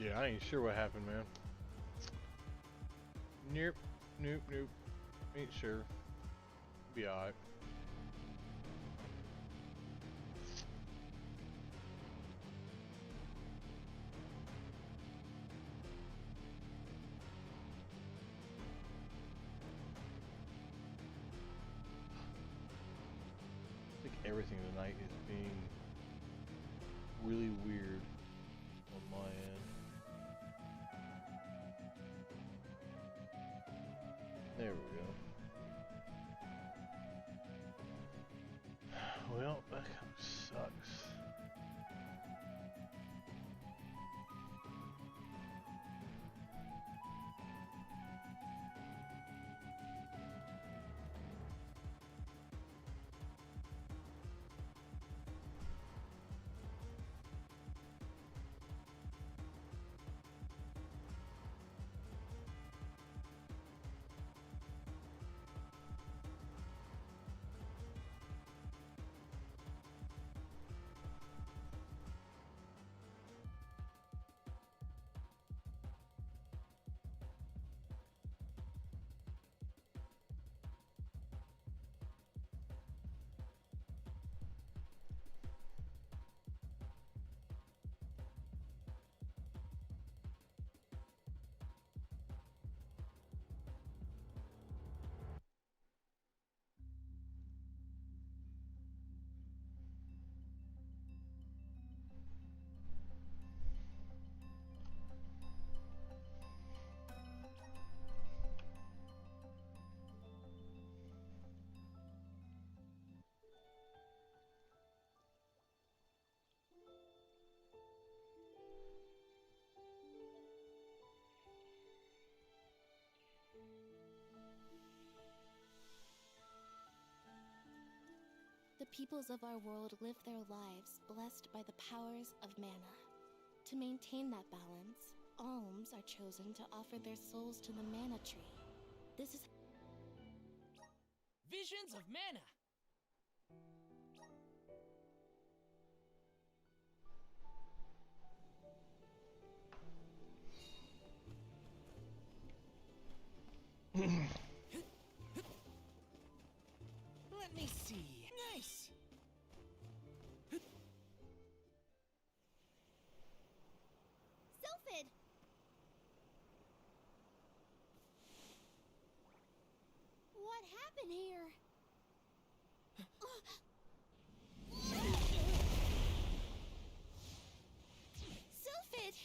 Yeah, I ain't sure what happened, man. Nope, nope. Ain't sure. Be alright. I think everything tonight is being really weird on my end. There we go. Well, that kind of sucks. The peoples of our world live their lives blessed by the powers of mana. To maintain that balance, alms are chosen to offer their souls to the mana tree. This is Visions of mana! Let me see. Nice! Sylphid! What happened here? Sylphid!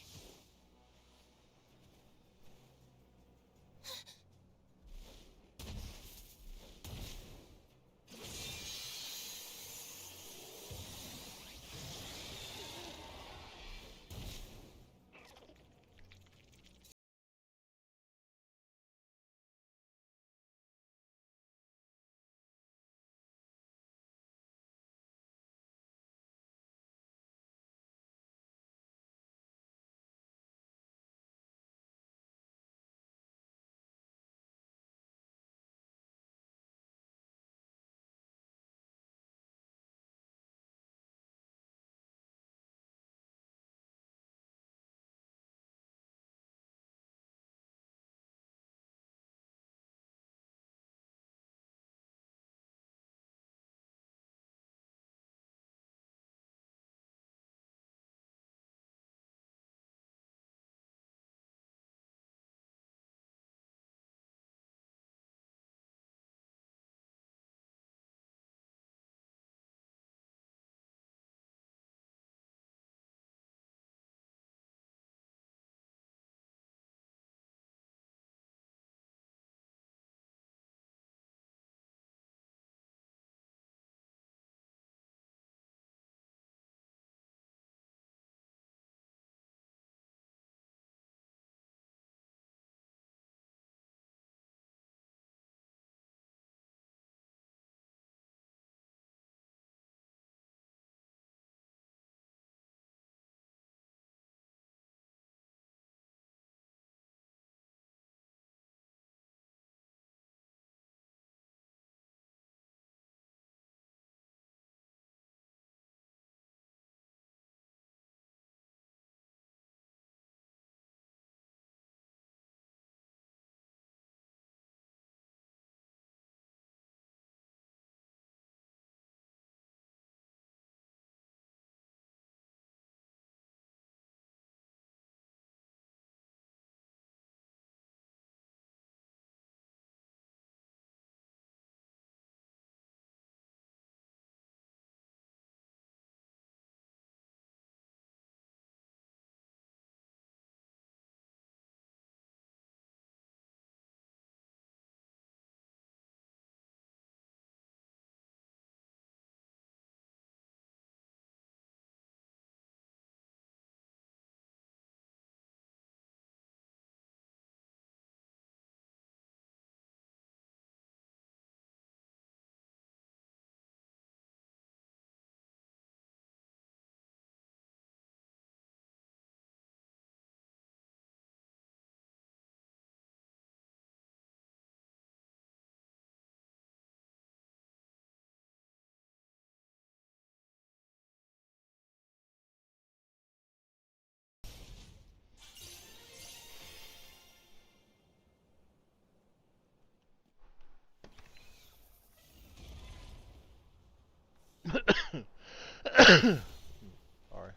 Sorry.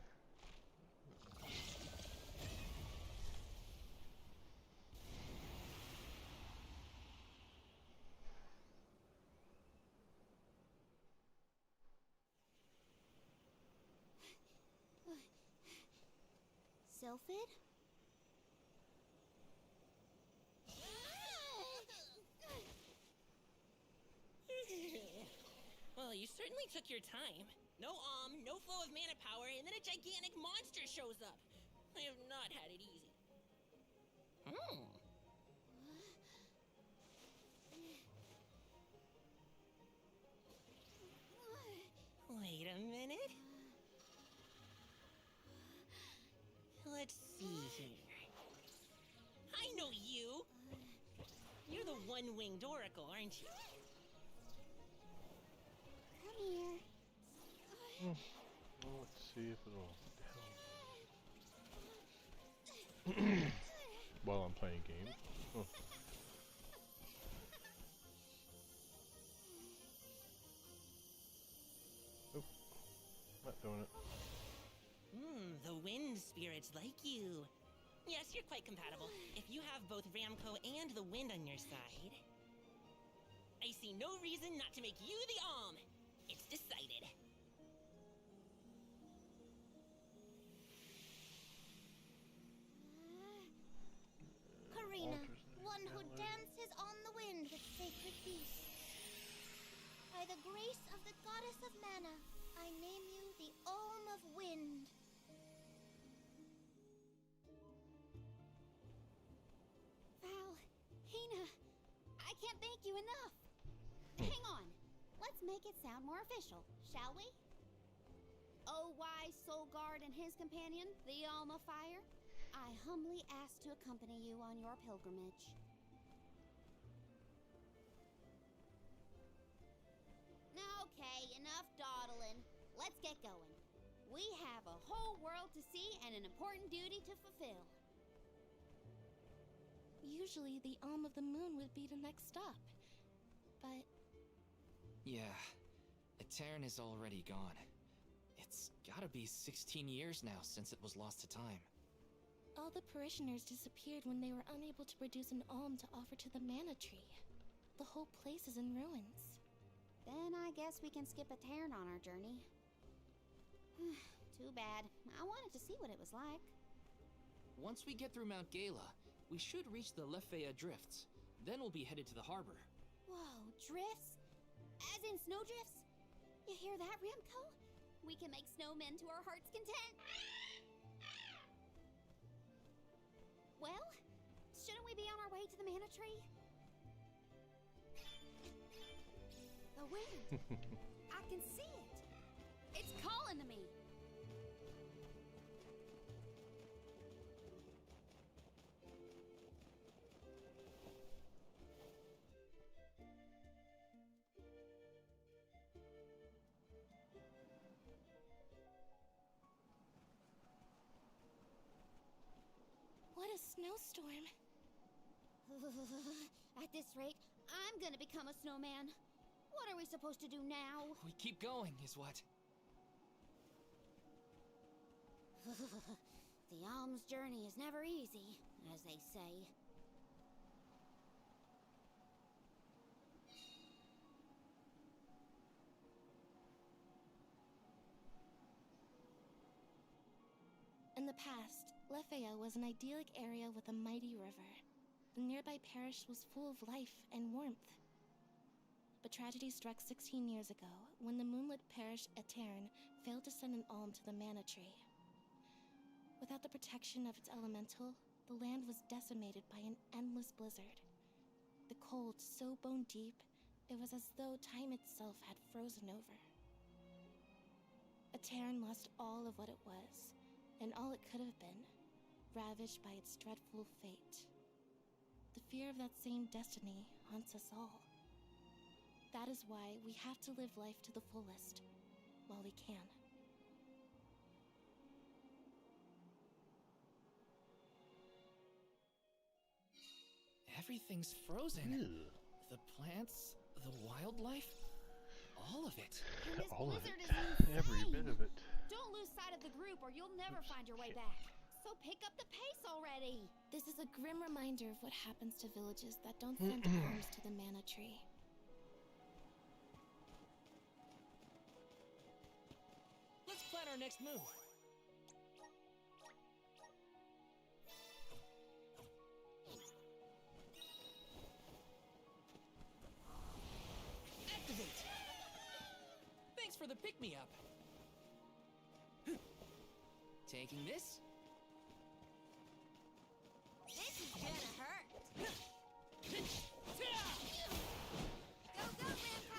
Sylphid? Well, you certainly took your time. No no flow of mana power, and then a gigantic monster shows up. I have not had it easy. Wait a minute. Let's see here. I know you! You're the one-winged oracle, aren't you? Come here. Well, let's see if it'll while I'm playing games. Oh. Nope. Not doing it. The wind spirits like you. Yes, you're quite compatible. If you have both Ramco and the wind on your side, I see no reason not to make you the Alm. It's decided. Karina, one who dances on the wind with sacred beasts. By the grace of the goddess of mana, I name you the Alm of Wind. Val, Hina, I can't thank you enough. Hang on, let's make it sound more official, shall we? Oh, wise Solgard and his companion, the Alm of Fire, I humbly ask to accompany you on your pilgrimage. Okay, enough dawdling. Let's get going. We have a whole world to see and an important duty to fulfill. Usually the Alm of the Moon would be the next stop. But... Yeah, Aetern is already gone. It's gotta be 16 years now since it was lost to time. all the parishioners disappeared when they were unable to produce an alm to offer to the mana tree. The whole place is in ruins. Then I guess we can skip Aetern on our journey. Too bad. I wanted to see what it was like. Once we get through Mount Gala, we should reach the Lefeya Drifts. Then we'll be headed to the harbor. Whoa, drifts? As in snowdrifts? You hear that, Ramco? We can make snowmen to our heart's content. Well, shouldn't we be on our way to the mana tree? The wind! I can see it! It's calling to me! What a snowstorm! At this rate, I'm gonna become a snowman. What are we supposed to do now? We keep going, is what? The alm's journey is never easy, as they say. In the past, Lefeya was an idyllic area with a mighty river. The nearby parish was full of life and warmth. But tragedy struck 16 years ago, when the moonlit parish Aetern failed to send an alm to the mana tree. Without the protection of its elemental, the land was decimated by an endless blizzard. The cold so bone deep, it was as though time itself had frozen over. Aetern lost all of what it was, and all it could have been, ravaged by its dreadful fate. The fear of that same destiny haunts us all. That is why we have to live life to the fullest, while we can. Everything's frozen. Ew. The plants, the wildlife, all all of it. And this All of blizzard it. is Every bit of it. Don't lose sight of the group or you'll never Oops, find your way shit. back. So pick up the pace already. This is a grim reminder of what happens to villages that don't send alms to the mana tree. Let's plan our next move. Activate! Thanks for the pick-me-up. Taking this? This is gonna hurt. Go, go, Ramco!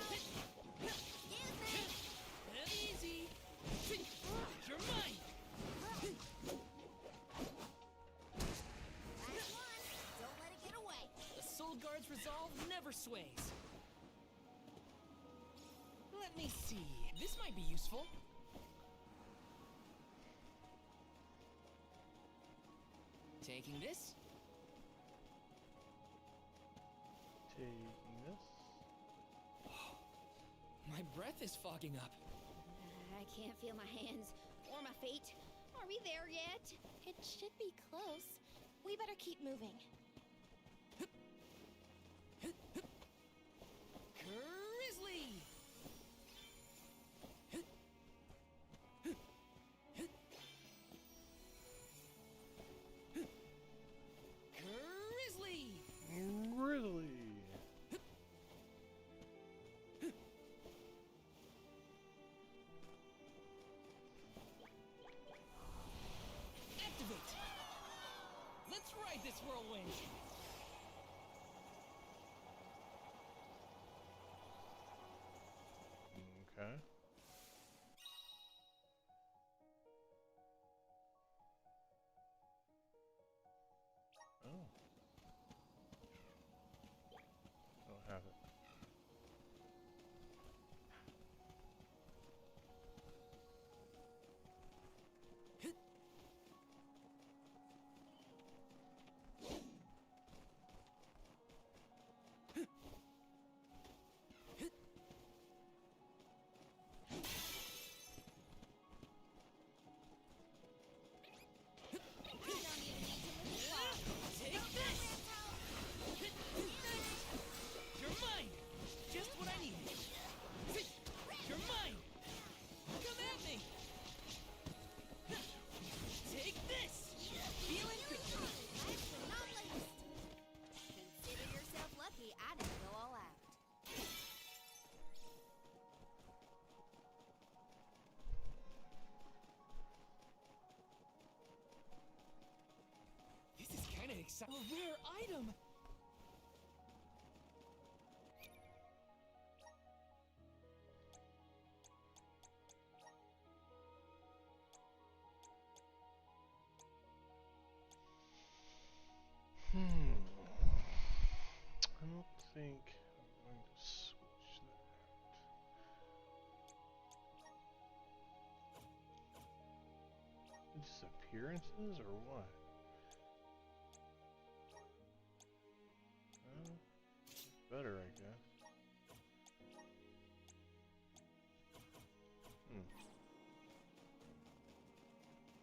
Excuse me! Easy! You're mine! Last one. Don't let it get away. The Soul Guard's resolve never sways. Let me see. This might be useful. Taking this? Taking this. My breath is fogging up. I can't feel my hands or my feet. Are we there yet? It should be close. We better keep moving. Grizzly! Grizzly! Grizzly. Activate! Let's ride this whirlwind! Okay. Oh. Don't have it. Take this! You're mine! Just what I needed. You're mine! Come at me! Take this! Feeling good! Last but not least. Consider yourself lucky I didn't go all out. This is kind of exciting. A rare item! I don't think I'm going to switch that. Disappearances or what? Better, I guess.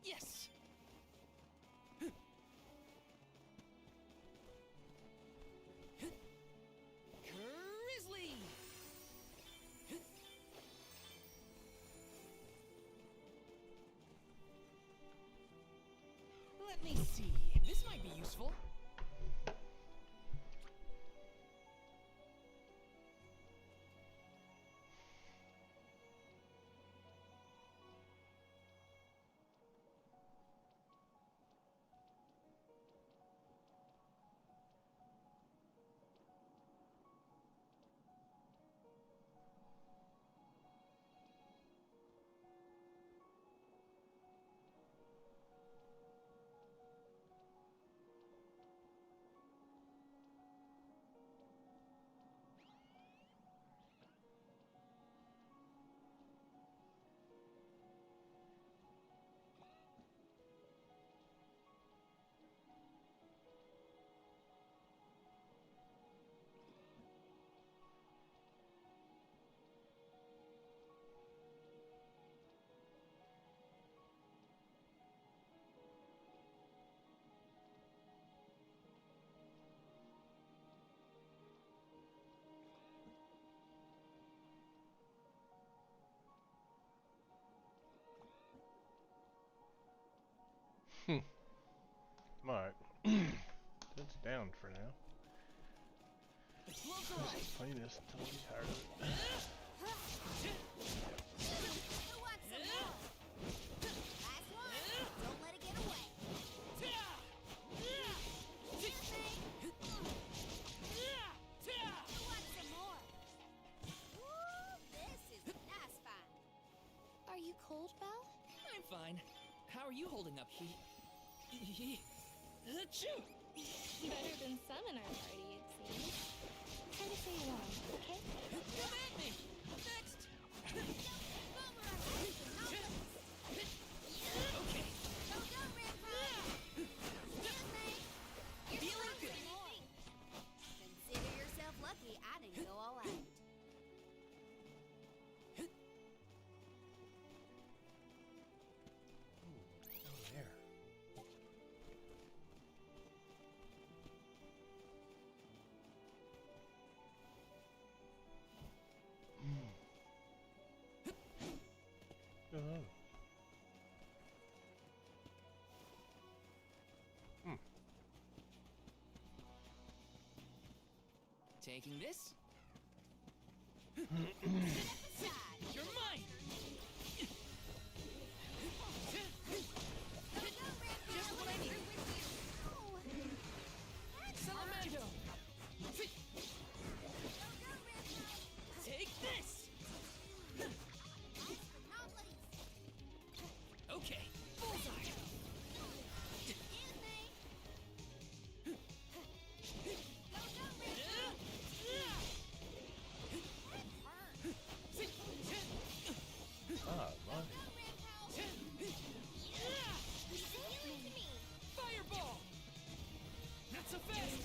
Yes! Grizzly! Let me see. This might be useful. Alright. It's down for now. The gloves are Let's off. keep playing this until I get tired of it. Who wants some more? Last one. Don't let it get away. Excuse me. Who wants some more? Woo, this is nice fun. Are you cold, Belle? I'm fine. How are you holding up, Achoo! Better than some in our party, it seems. Try to stay warm, okay? Come at me! Next! Okay. Go, Rambo. Excuse me. You're Feeling good. some more. Consider yourself lucky I didn't go all out. There. Oh. Taking this? Side. You're mine. Just what I need. Salamando. Take this. Okay. Bullseye. Ah, money. Fireball. Not so fast.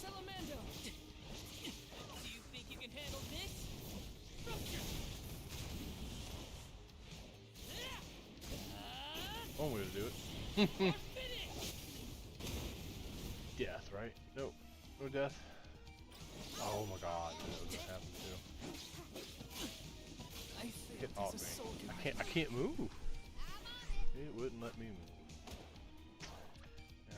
Salamando. Do you think you can handle this? Rupture. One way to do it. Or finish. Death, right? Nope. No death. Oh my god, that was gonna happen too. I think Get this off is me. so good. I can't move. It wouldn't let me move. No.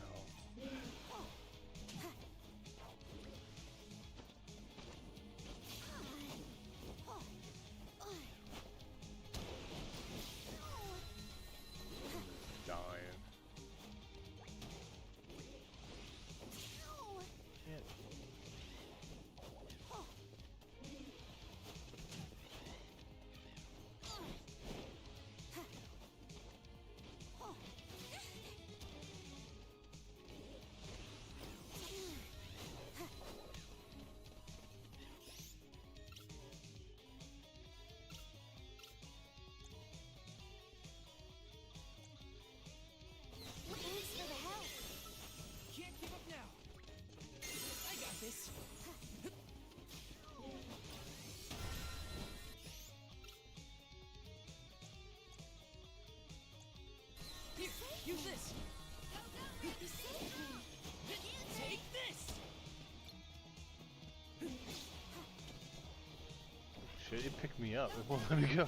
Dying. Can't. Thanks for the help. Can't give up now. I got this. Here, use this. Take this. Shit, it picked me up. It won't let me go.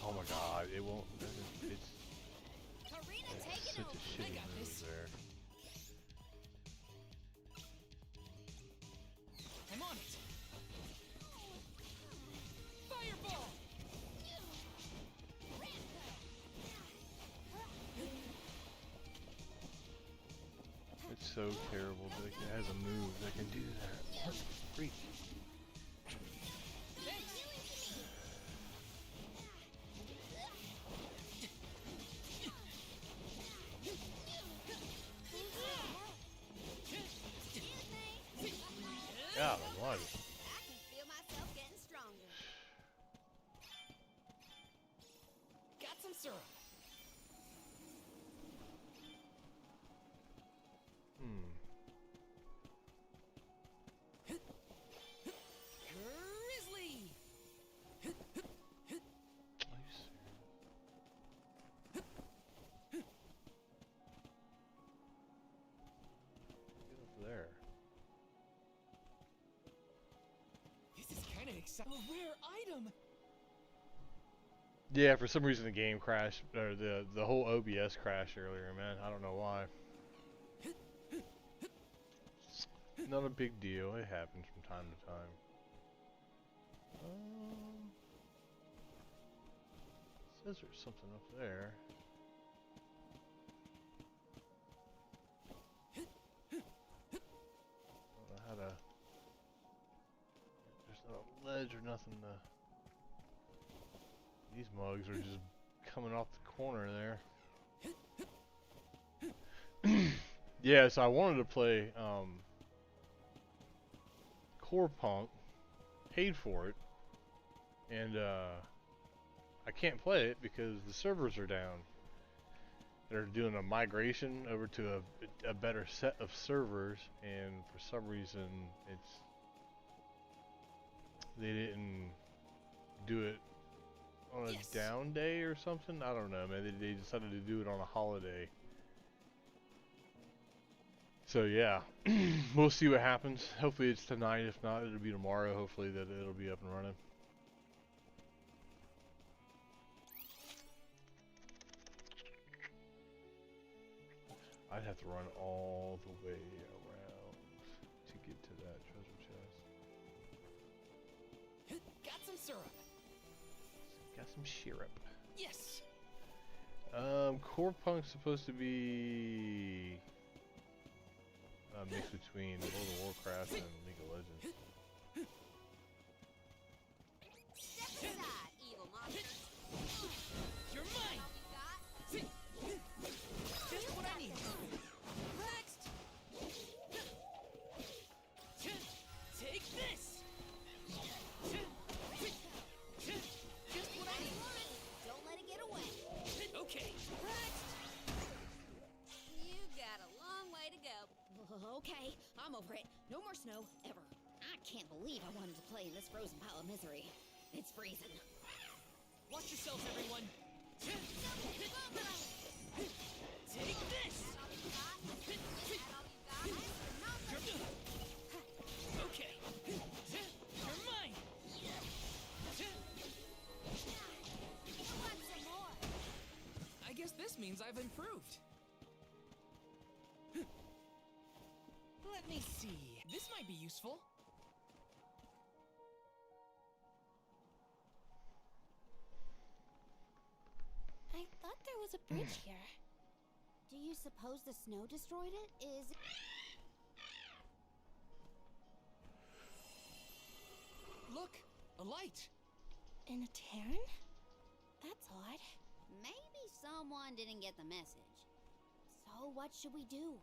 Oh my god, it won't. It's Karina such taking a over. shitty got move this. there. I'm on it. Fireball. It's so terrible that it has a move that can do that. What the freak? Thanks. God almighty. I can feel myself getting stronger. Got some syrup. Hmm. Grizzly. Are you serious? Get up there. a rare item. Yeah, for some reason the game crashed, or the whole OBS crashed earlier, man. I don't know why. Not a big deal. It happens from time to time. Says there's something up there. Don't know how to. There's no ledge or nothing to. These mugs are just coming off the corner there. Yeah, so I wanted to play Core Punk, paid for it, and I can't play it because the servers are down. They're doing a migration over to a better set of servers, and for some reason they didn't do it on a down day or something. I don't know, man. They decided to do it on a holiday. So yeah, we'll see what happens. Hopefully it's tonight. If not, it'll be tomorrow. Hopefully that it'll be up and running. I'd have to run all the way around to get to that treasure chest. Got some syrup. Got some syrup. Yes. Core Punk's supposed to be a mix between World of Warcraft and League of Legends. Step aside, evil monster. You're mine. Just what I need. Next. Take this. Just what I need. Don't let it get away. Okay. Next. You got a long way to go. Okay, I'm over it. No more snow, ever. I can't believe I wanted to play in this frozen pile of misery. It's freezing. Watch yourselves, everyone. Take this. Okay. You're mine. Want some more? I guess this means I've improved. Let me see. This might be useful. I thought there was a bridge here. Do you suppose the snow destroyed it? Look, a light. In a Terran? That's odd. Maybe someone didn't get the message. So what should we do?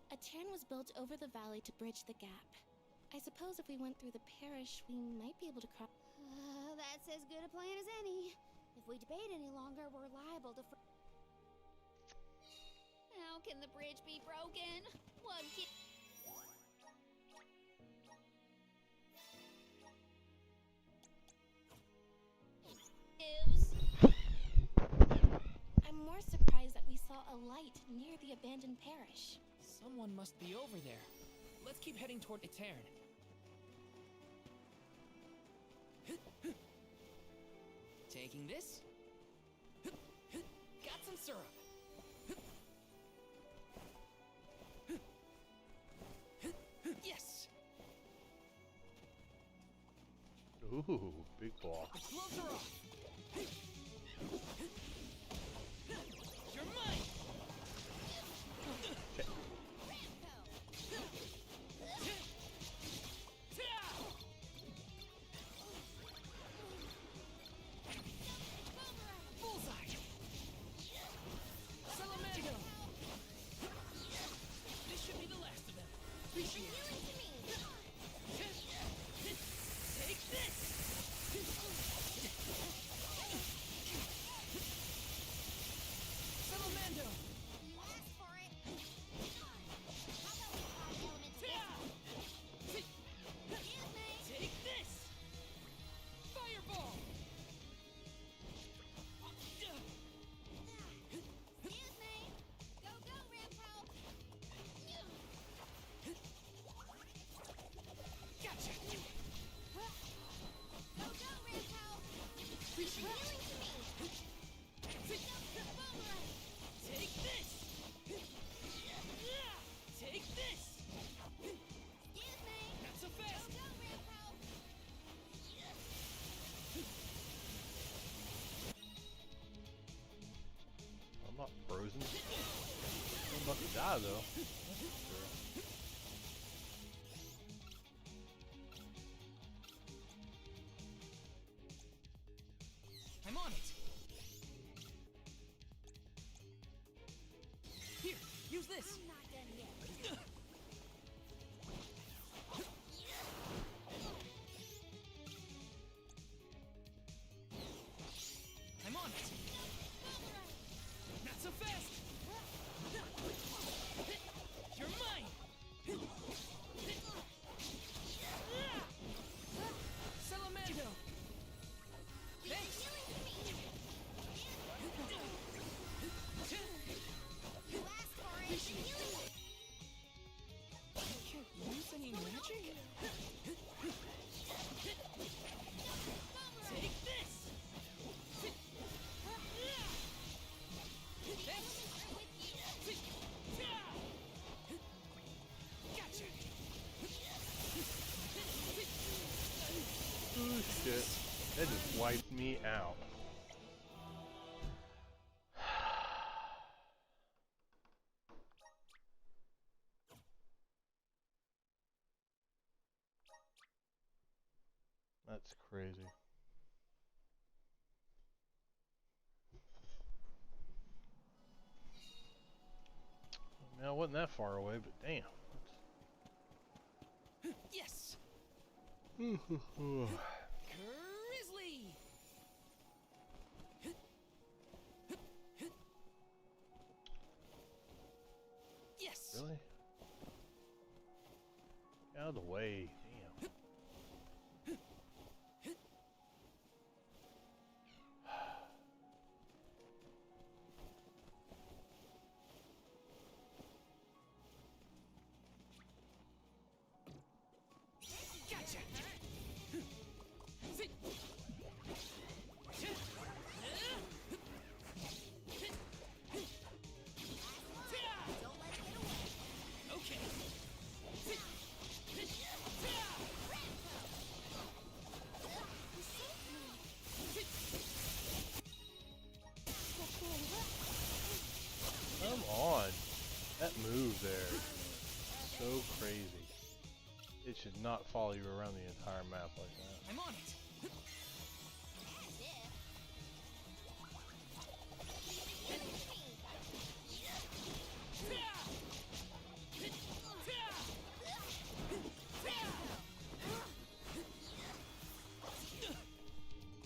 A Terran was built over the valley to bridge the gap. I suppose if we went through the parish, we might be able to cross. That's as good a plan as any. If we debate any longer, we're liable to. How can the bridge be broken? What? I'm more surprised that we saw a light near the abandoned parish. Someone must be over there. Let's keep heading toward Etern. Taking this. Got some syrup. Yes. Ooh, big block. The gloves are off. You're mine. Bullseye. Salamandra. This should be the last of them. Appreciate it. Take this. Not frozen. I'm about to die though. Sure. I'm on it. Here, use this. I'm not done yet. I'm on it. Not so fast. You're mine. Salamando. Thanks. You asked for it. I can't use any magic? Take this! Thanks! Gotcha! Oh shit. That just wiped me out. That's crazy. Now, it wasn't that far away, but damn. Yes! That's... Grizzly! Yes! Really? Get out of the way. Damn. Gotcha! Don't let it get away. Okay. Come on. That move there is so crazy. It should not follow you around the entire map like that. I'm on it.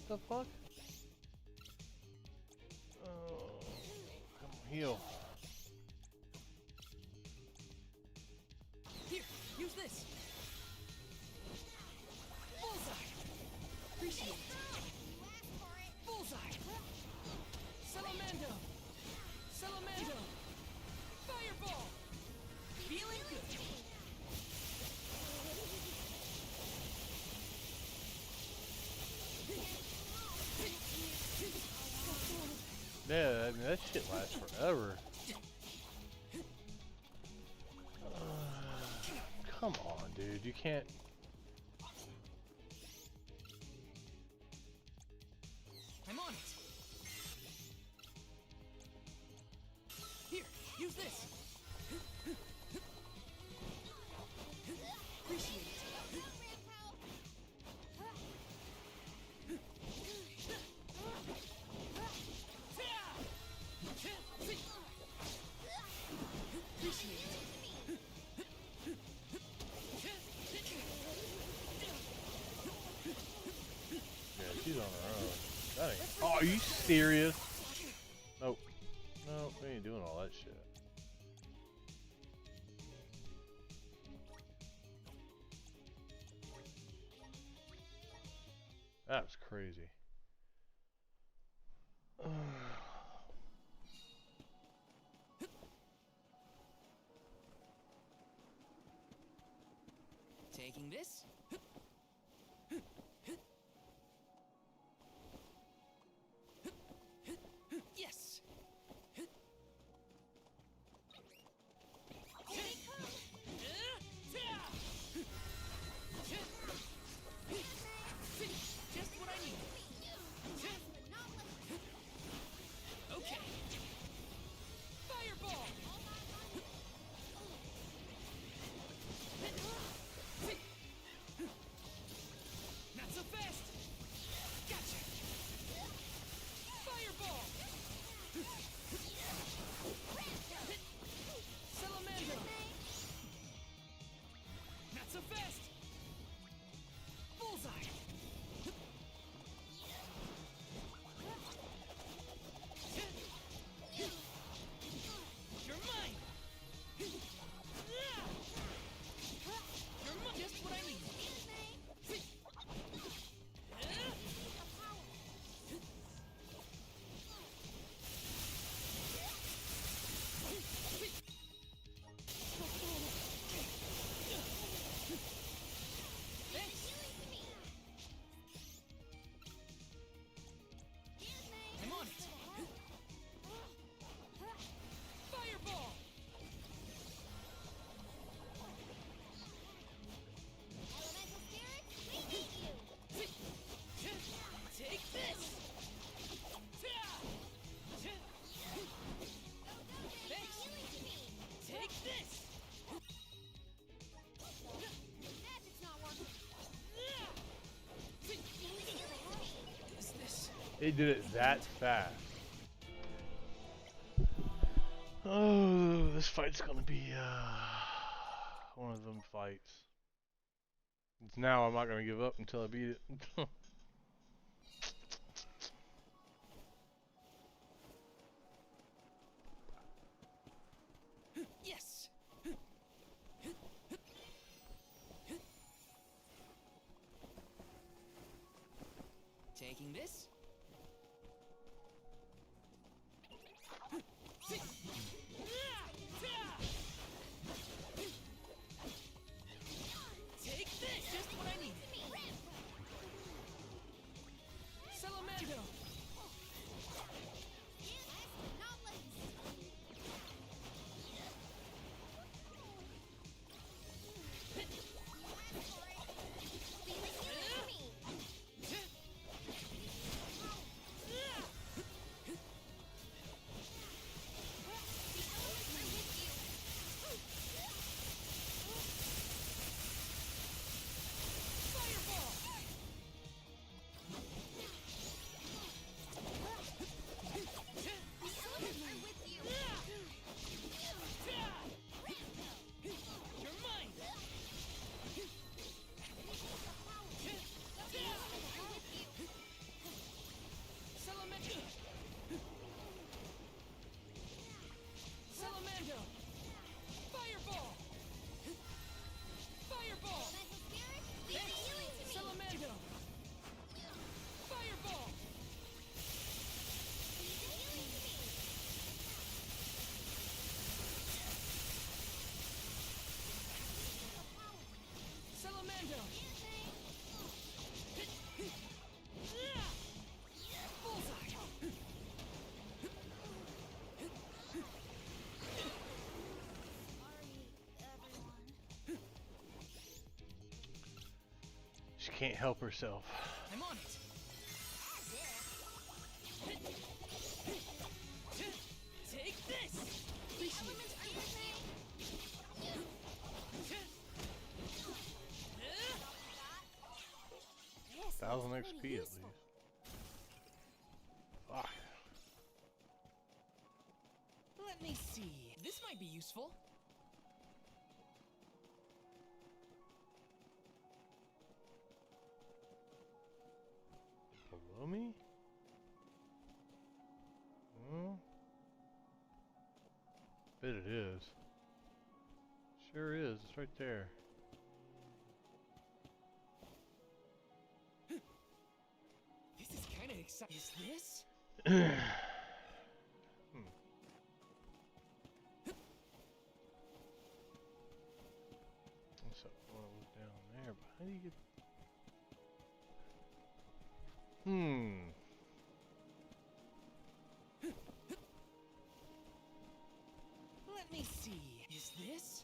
What the fuck? Oh, come on, heal. Here, use this. Bullseye. Appreciate it. You asked for it. Bullseye. Salamando. Salamando. Fireball. Feeling good. Yeah, I mean, that shit lasts forever. Come on, dude. You can't... I'm on it. Here, use this. Appreciate it. Appreciate it. Yeah, she's on her own. That ain't... Oh, are you serious? Nope. Nope, we ain't doing all that shit. That was crazy. Taking this? Yes. Just what I need. Okay. They did it that fast. Oh, this fight's gonna be one of them fights. It's now I'm not gonna give up until I beat it. Yes. Taking this. Take this! Just what I needed. Salamando! Not least. Be the hero to me. I'm with you. You're mine! Salamando! Salamando! Fireball! Fireball! Mental spirit, be the healing to me. Salamando! Fireball! Be the healing to me. Salamando! Bullseye! Sorry, everyone. She can't help herself. I'm on it! Take this! Elements are with me. 1000 Pretty XP at useful. least. Fuck. Let me see. This might be useful. Below me? Hmm? Bet it is. Sure is. It's right there. This is kind of exciting. Is this? So, well, it was down there, but how do you get... Hmm. Let me see. Is this?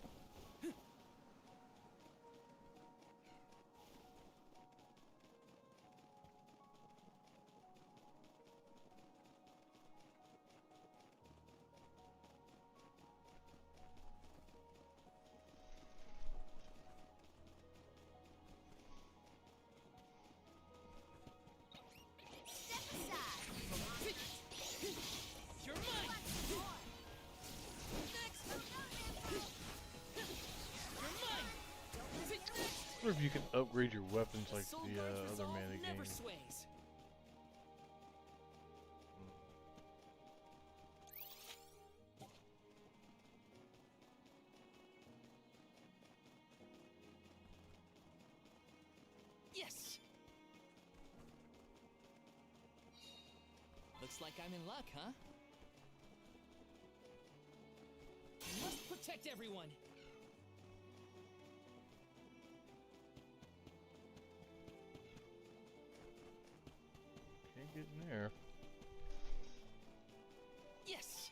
Step aside. You're mine! Next! You're mine! I wonder if you can upgrade your weapons like Soul the Guard's other resolve mana never game. sways. Yes! Looks like I'm in luck, huh? I must protect everyone! Can't get in there. Yes!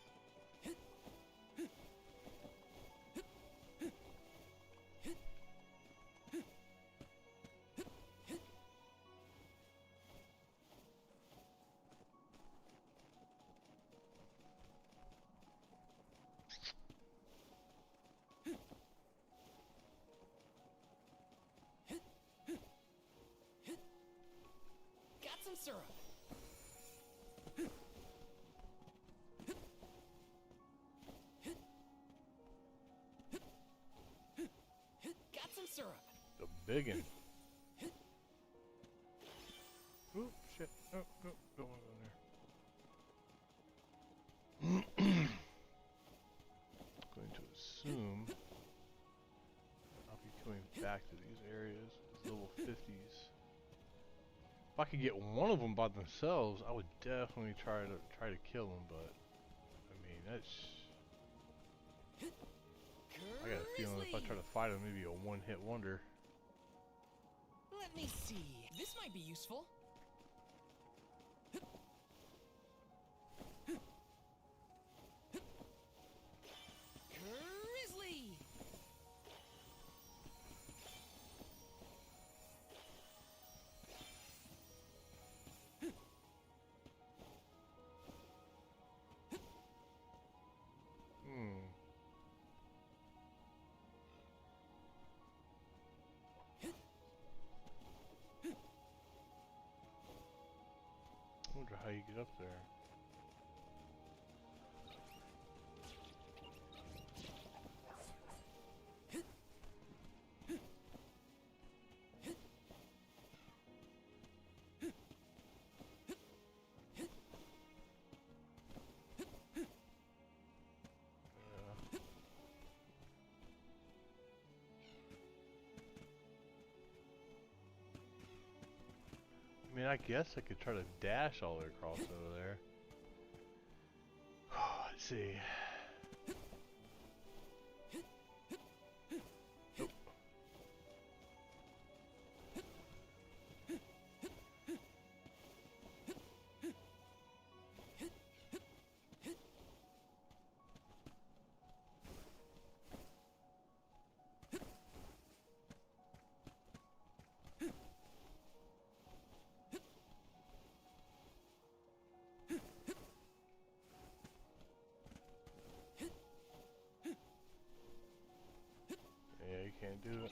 Got some syrup. biggin. Oop, shit. Oh, oh, don't want to go in there. Going to assume I'll be coming back to these areas, these level 50s. If I could get one of them by themselves, I would definitely try to kill them, but I mean, that's, I got a feeling if I try to fight them, maybe a one-hit wonder. Let me see. This might be useful. Grizzly! I wonder how you get up there. I mean, I guess I could try to dash all the way across over there. Let's see. Nope. Yeah, you can't do it.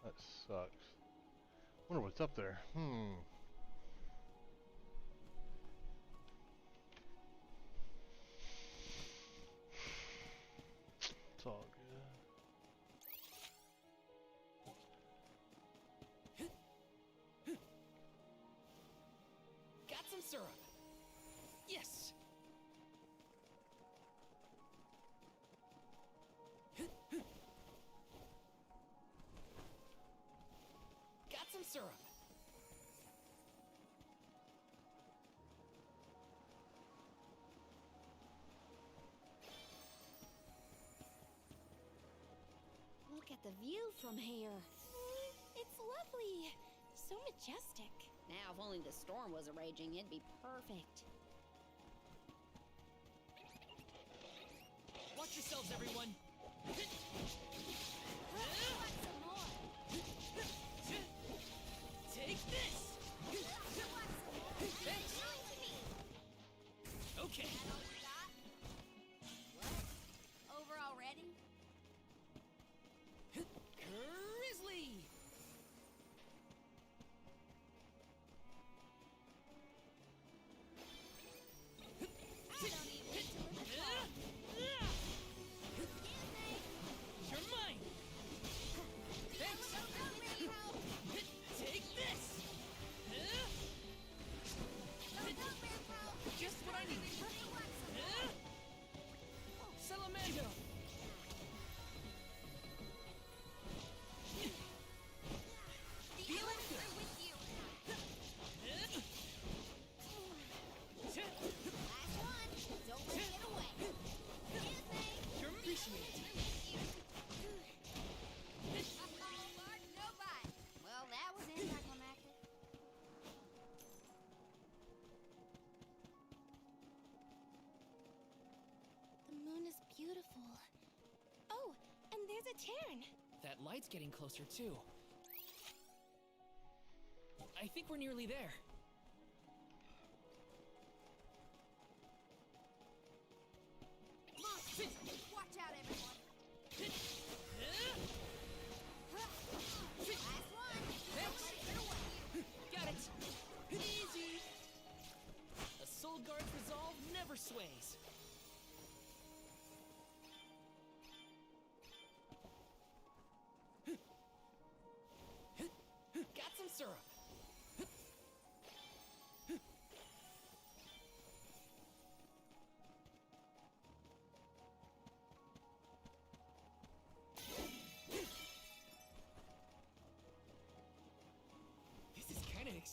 That sucks. Wonder what's up there. It's all good. Got some syrup. Yes. Got some syrup. Look at the view from here. It's lovely. So majestic. Now, if only the storm wasn't raging, it'd be perfect. Watch yourselves, everyone. Take this. Thanks. Okay. Over already? Grizzly. I don't even need to look at You're mine. Thanks. Take this. Just what I need. Salamander. Feeling good. Last one. Don't let it get away. You're appreciated. Mark, no bite. Well, that was anticlimactic. The moon is beautiful. Oh, and there's a cairn. That light's getting closer too. I think we're nearly there. Look, watch out, everyone. Last one. Don't let it get away. Got it. Easy.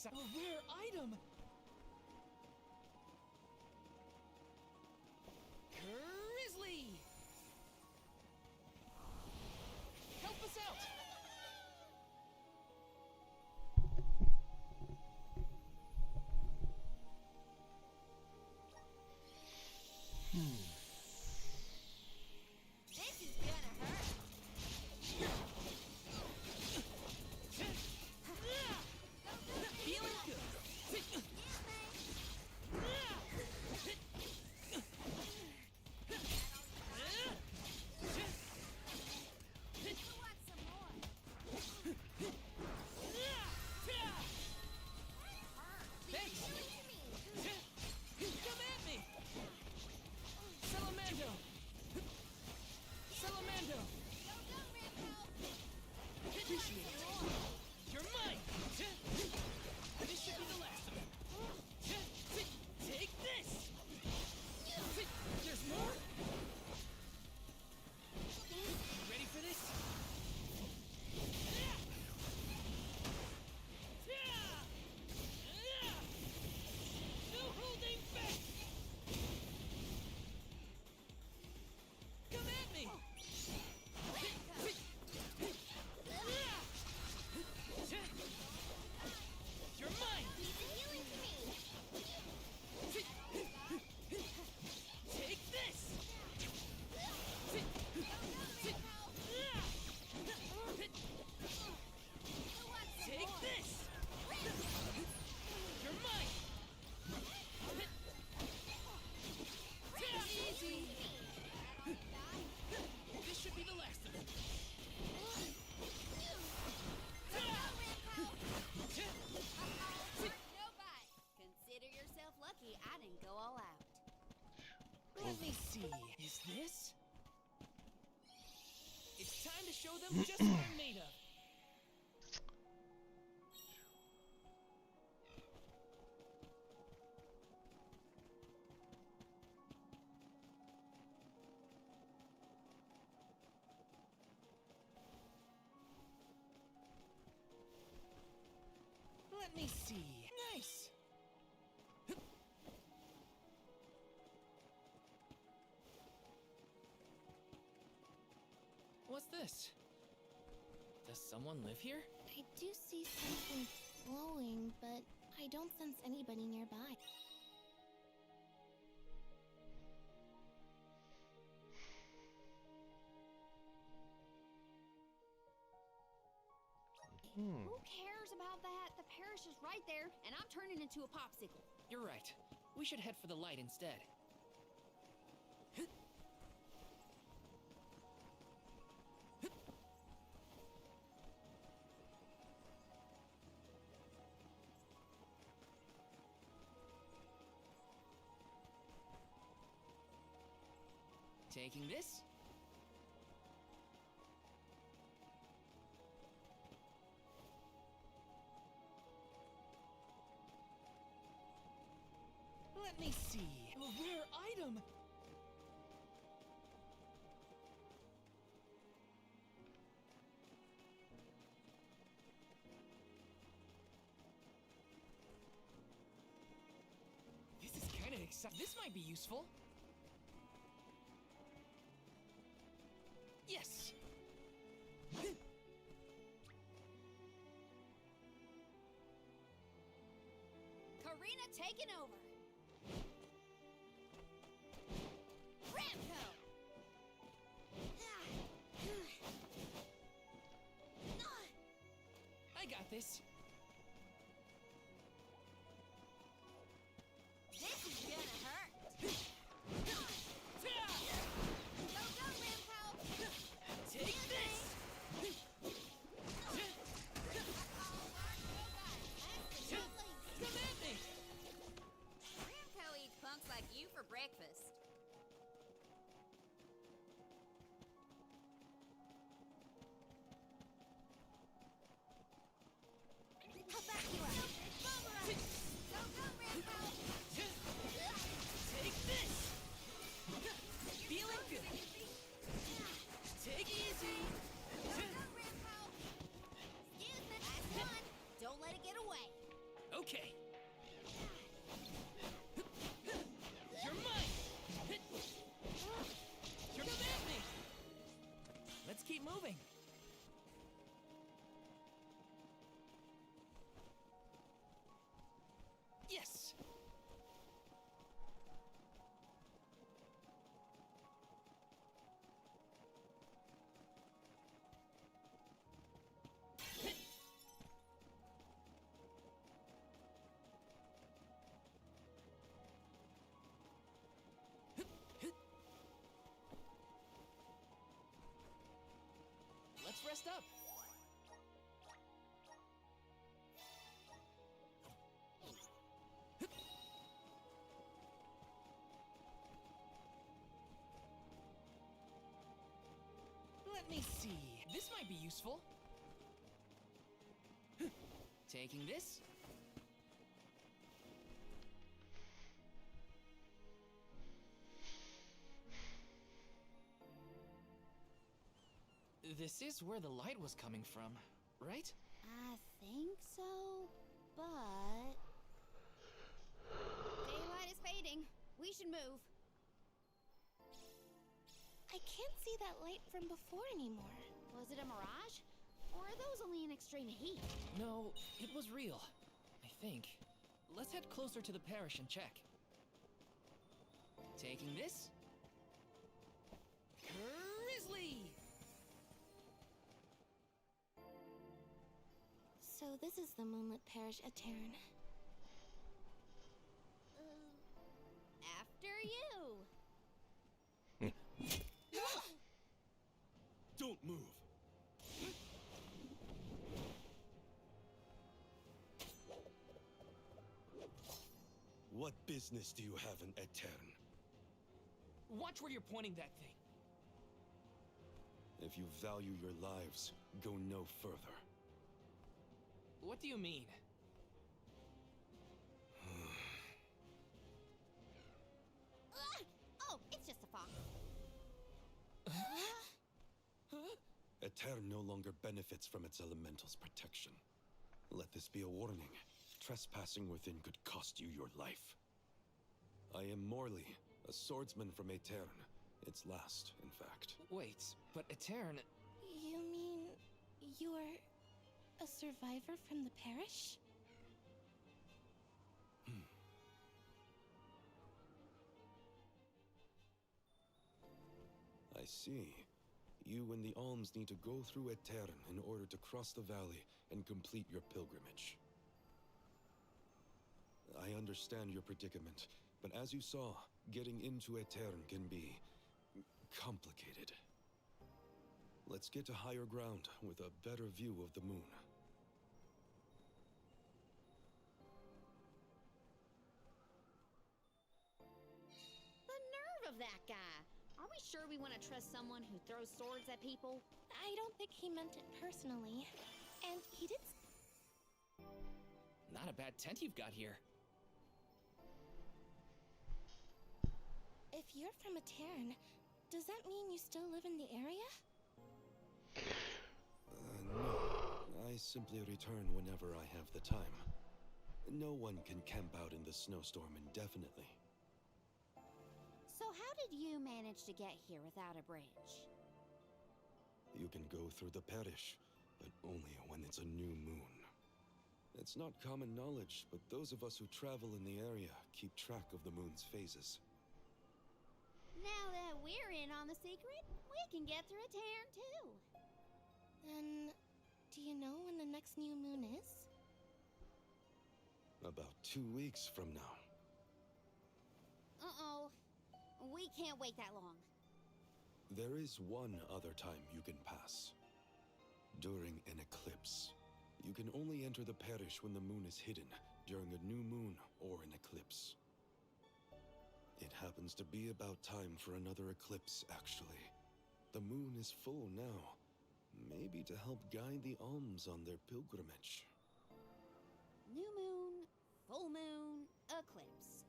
exciting. A rare item! Grizzly! Help us out! This is gonna hurt. Feeling good! You want some more? Thanks! Give it to me. Come at me! Salamando! Salamando! Go, go, Rambo. Appreciate it! You're mine! This should be the last of it! Take this! There's more? You ready for this? No holding back! Come at me! You're mine! He's healing to me. Take this! Take this! You're mine! Easy! This should be the last of it. No bite. Consider yourself lucky I didn't go all out. Let me see. Is this? It's time to show them just what I'm made of. Let me see. Nice. What's this? Does someone live here? I do see something glowing, but I don't sense anybody nearby. Who cares about that? The parish is right there, and I'm turning into a popsicle. You're right. We should head for the light instead. Taking this? Let me see. A rare item! This is kind of exciting. This might be useful. Yes! Karina taking over. Ramco! I got this. This is gonna hurt. Go, go, Ramco! Take this! Come at me! Ramco eats punks like you for breakfast. rest up. Let me see. This might be useful. Taking this. This is where the light was coming from, right? I think so, but... Daylight is fading. We should move. I can't see that light from before anymore. Was it a mirage? Or are those only in extreme heat? No, it was real. I think. Let's head closer to the parish and check. Taking this. Grizzly! So this is the Moonlit Parish at Terran. After you. Don't move. What business do you have in Aetern? Watch where you're pointing that thing. If you value your lives, go no further. What do you mean? Oh, it's just a fox. Aetern no longer benefits from its elemental's protection. Let this be a warning. Trespassing within could cost you your life. I am Morley, a swordsman from Aetern. Its last, in fact. Wait, but Aetern... You mean you're a survivor from the parish? I see. You and the Alms need to go through Aetern in order to cross the valley and complete your pilgrimage. I understand your predicament, but as you saw, getting into Aetern can be complicated. Let's get to higher ground with a better view of the moon. The nerve of that guy! Are we sure we want to trust someone who throws swords at people? I don't think he meant it personally. And he did. Not a bad tent you've got here. If you're from a Terran, does that mean you still live in the area? No. I simply return whenever I have the time. No one can camp out in the snowstorm indefinitely. So how did you manage to get here without a bridge? You can go through the parish, but only when it's a new moon. It's not common knowledge, but those of us who travel in the area keep track of the moon's phases. Now that we're in on the secret, we can get through Aetern too. Then, do you know when the next new moon is? About 2 weeks from now. Uh-oh. We can't wait that long. There is one other time you can pass. During an eclipse. You can only enter the parish when the moon is hidden, during a new moon or an eclipse. It happens to be about time for another eclipse, actually. The moon is full now. Maybe to help guide the Alms on their pilgrimage. New moon, full moon, eclipse.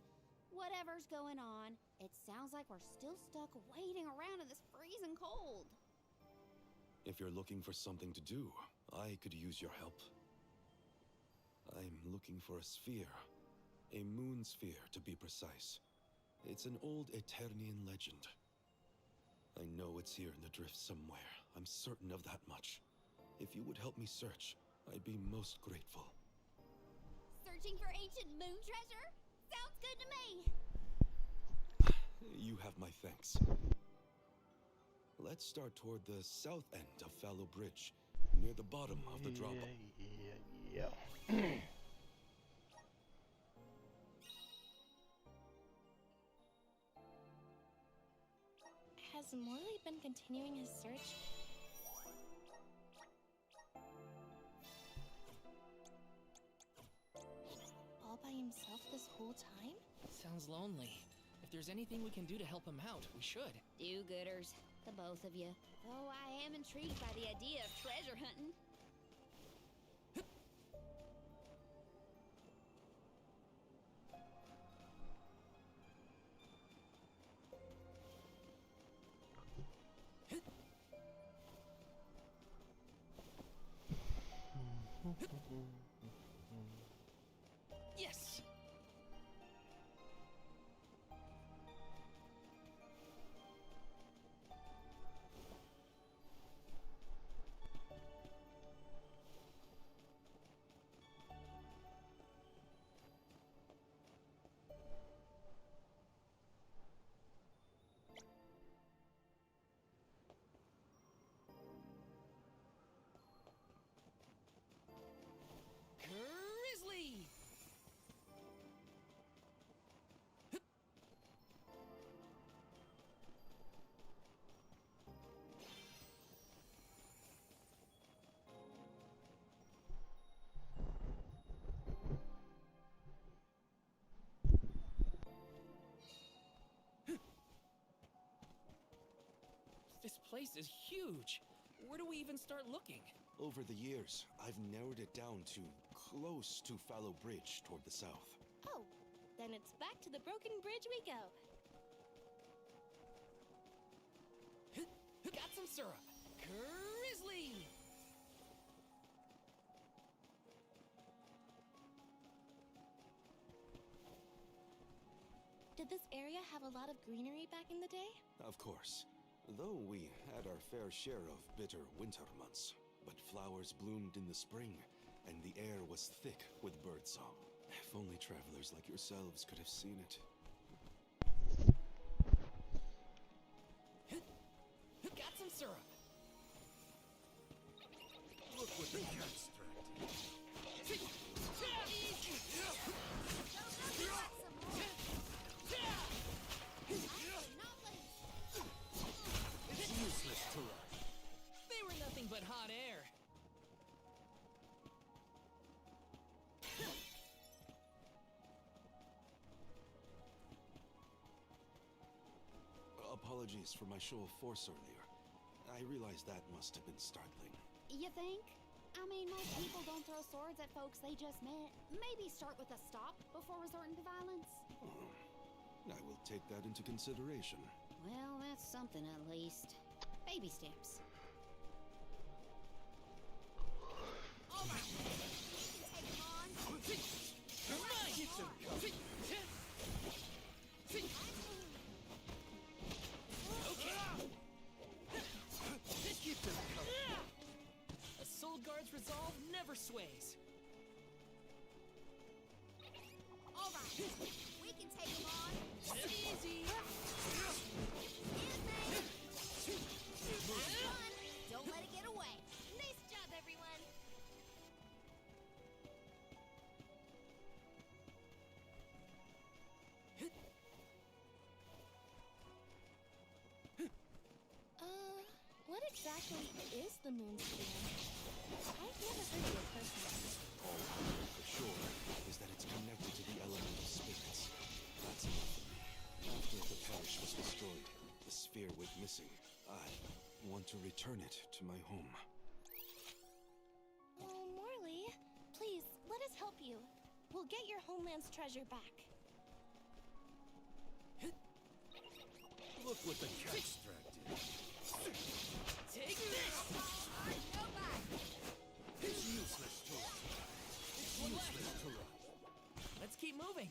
Whatever's going on, it sounds like we're still stuck waiting around in this freezing cold. If you're looking for something to do, I could use your help. I'm looking for a sphere. A moon sphere, to be precise. It's an old Aeternian legend. I know it's here in the drift somewhere. I'm certain of that much. If you would help me search, I'd be most grateful. Searching for ancient moon treasure? Sounds good to me! You have my thanks. Let's start toward the south end of Fallow Bridge, near the bottom of the drop. Yeah. Has Morley been continuing his search? this whole time? Sounds lonely. If there's anything we can do to help him out, we should. Do-gooders, the both of you. Though I am intrigued by the idea of treasure hunting. Yes! Grizzly! This place is huge. Where do we even start looking? Over the years, I've narrowed it down to close to Fallow Bridge toward the south. Oh, then it's back to the broken bridge we go. Got some syrup. Grizzly! Did this area have a lot of greenery back in the day? Of course. Though we had our fair share of bitter winter months. But flowers bloomed in the spring, and the air was thick with birdsong. If only travelers like yourselves could have seen it. Got some syrup. Look what the cat's dragged. It's useless to rush. They were nothing but hot air. Apologies for my show of force earlier. I realize that must have been startling. You think? I mean, most people don't throw swords at folks they just met. Maybe start with a stop before resorting to violence. Oh, I will take that into consideration. Well, that's something at least. Baby steps. All right. We can take him on. You're mine! Get some cover. Get them cover. A soul guard's resolve never sways. All right. We can take him on. Easy! Excuse me. Have fun. Don't let it get away. Nice job, everyone! What exactly is the moon sphere? I've never heard of it personally. All I know for sure is that it's connected to the elemental spirits. That's enough for me. After the parish was destroyed, the sphere went missing. I want to return it to my home. Oh, Morley, please, let us help you. We'll get your homeland's treasure back. Look what the cat's dragged in. Take this! Go back. It's useless to rush. It's useless to rush. Let's keep moving.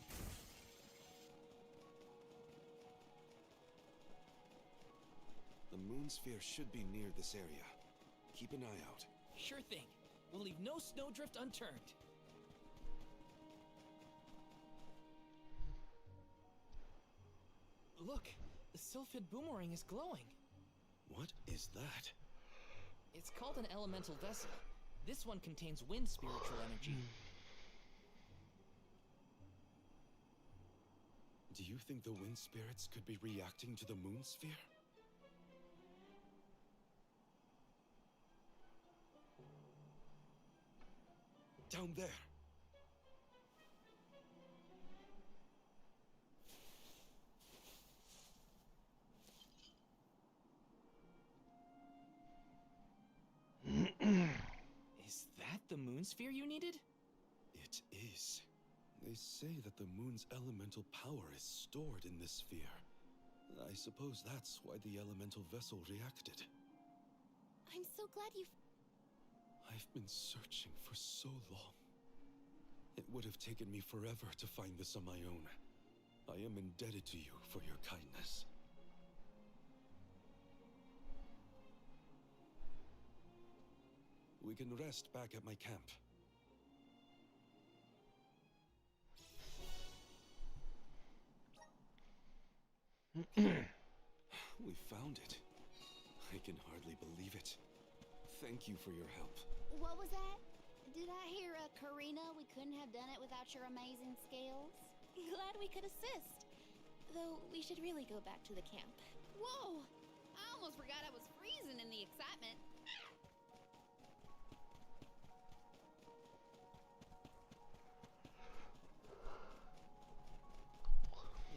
The moon sphere should be near this area. Keep an eye out. Sure thing. We'll leave no snowdrift unturned. Look, the Sylphid boomerang is glowing. What is that? It's called an elemental vessel. This one contains wind spiritual energy. Do you think the wind spirits could be reacting to the moon sphere? Down there. moon sphere you needed? It is. They say that the moon's elemental power is stored in this sphere. I suppose that's why the elemental vessel reacted. I'm so glad you. I've been searching for so long. It would have taken me forever to find this on my own. I am indebted to you for your kindness. We can rest back at my camp. We found it. I can hardly believe it. Thank you for your help. What was that? Did I hear Karina? We couldn't have done it without your amazing skills? Glad we could assist. Though we should really go back to the camp. Whoa! I almost forgot I was freezing in the excitement.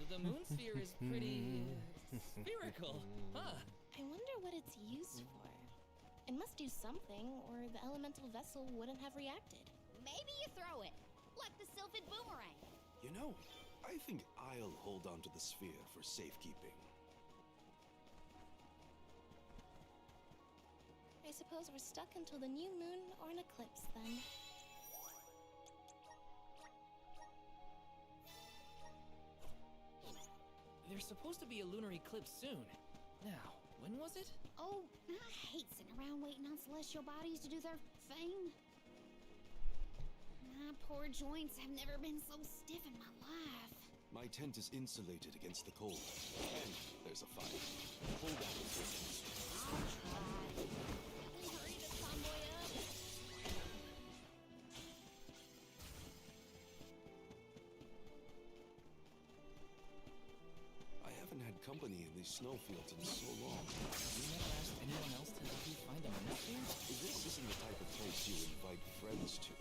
The moon sphere is pretty spherical, huh? I wonder what it's used for. It must do something, or the elemental vessel wouldn't have reacted. Maybe you throw it, like the Sylphid boomerang. You know, I think I'll hold on to the sphere for safekeeping. I suppose we're stuck until the new moon or an eclipse, then. There's supposed to be a lunar eclipse soon. Now, when was it? Oh, I hate sitting around waiting on celestial bodies to do their thing. My poor joints have never been so stiff in my life. My tent is insulated against the cold. And there's a fire. Pull back the curtains. I'll try. Hurry this tomboy up. I haven't had company in these snowfields in so long. You never asked anyone else to help you find a moon sphere? This isn't the type of place you invite friends to.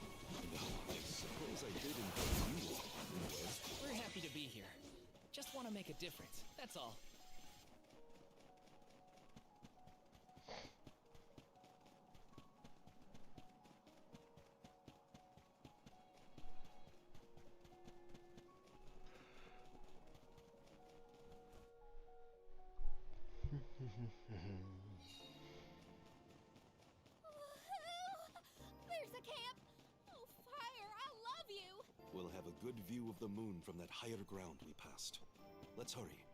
No, I suppose I did invite you all. We're happy to be here. Just want to make a difference, that's all. There's a camp. Oh, fire, I love you. We'll have a good view of the moon from that higher ground we passed. Let's hurry.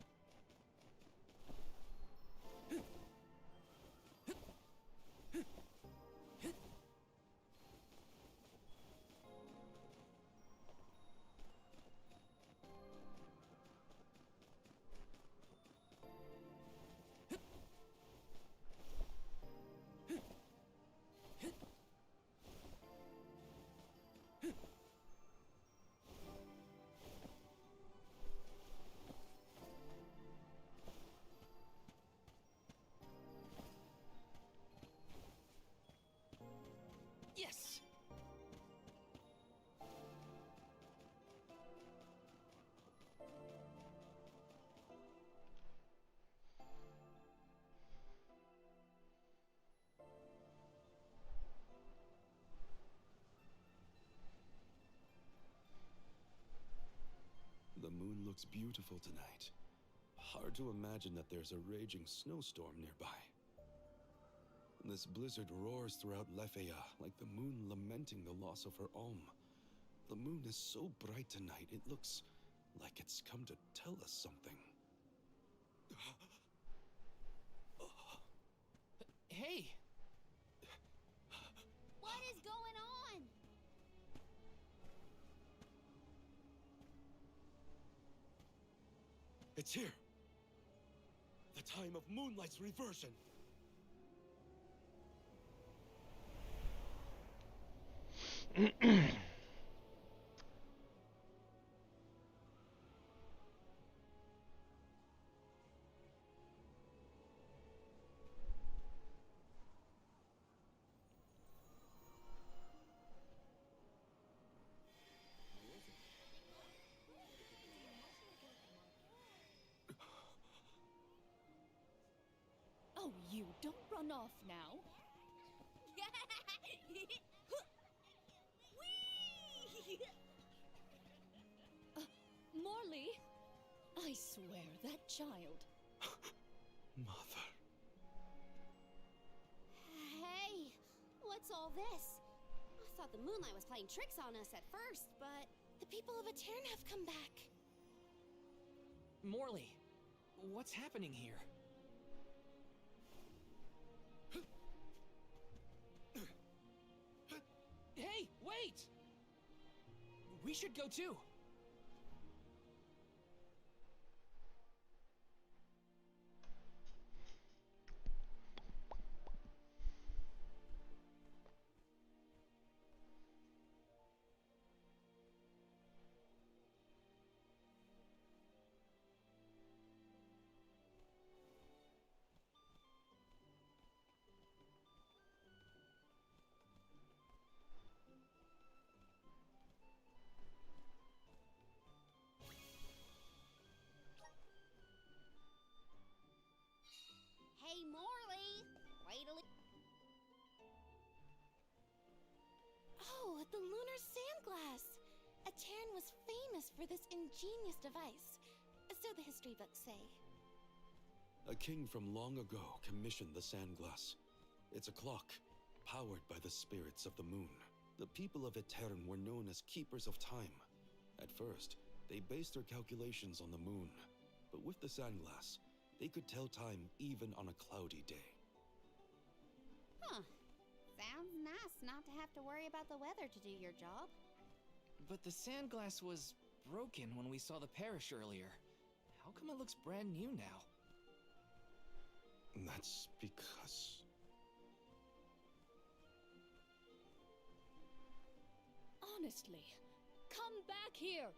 Yes! The moon looks beautiful tonight. Hard to imagine that there's a raging snowstorm nearby. This blizzard roars throughout Lefeya, like the moon lamenting the loss of her Om. The moon is so bright tonight, it looks like it's come to tell us something. Hey! What is going on? It's here! The time of Moonlight's reversion! Oh, you don't run off now. I swear, that child. Mother. Hey, what's all this? I thought the moonlight was playing tricks on us at first, but The people of Aetern have come back. Morley, what's happening here? Hey, wait! We should go too. hey, Morley, wait a Oh, the lunar sandglass! Aetern was famous for this ingenious device. So the history books say. A king from long ago commissioned the Sandglass. It's a clock, powered by the spirits of the moon. The people of Aetern were known as keepers of time. At first, they based their calculations on the moon. But with the Sandglass, they could tell time even on a cloudy day. Huh. Sounds nice not to have to worry about the weather to do your job. But the sandglass was broken when we saw the parish earlier. How come it looks brand new now? That's because... Honestly, come back here.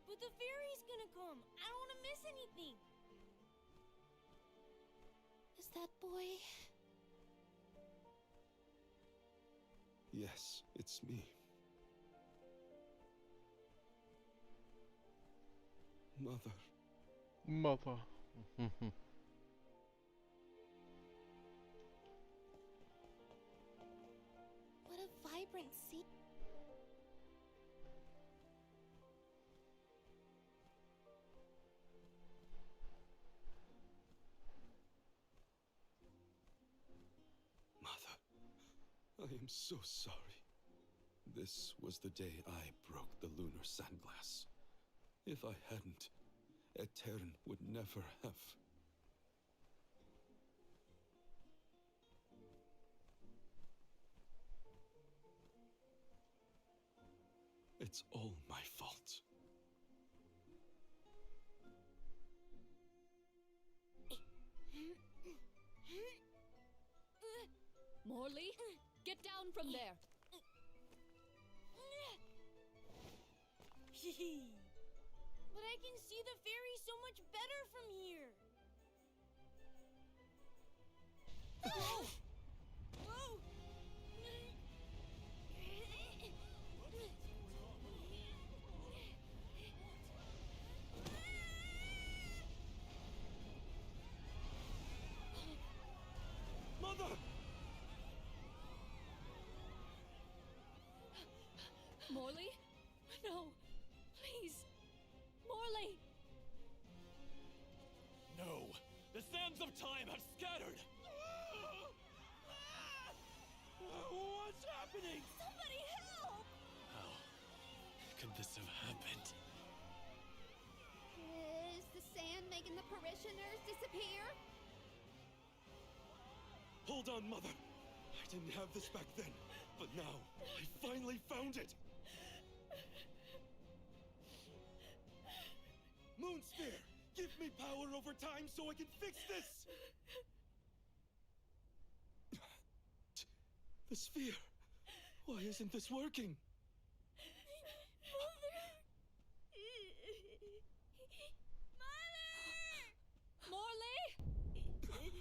But the fairy's gonna come. I don't want to miss anything. Is that boy? Yes, it's me. Mother. Mother. What a vibrant scene. Mother, I am so sorry. This was the day I broke the lunar sandglass. If I hadn't, Aetern would never have. It's all my fault. Morley, get down from there. But I can see the fairy so much better from here. Whoa! Whoa! Mother! Morley? No, please. Morley! No! The sands of time have scattered! What's happening? Somebody help! How could this have happened? Is the sand making the parishioners disappear? Hold on, Mother. I didn't have this back then, but now I finally found it. Moonsphere, give me power over time so I can fix this. The sphere. Why isn't this working? Morley! Morley!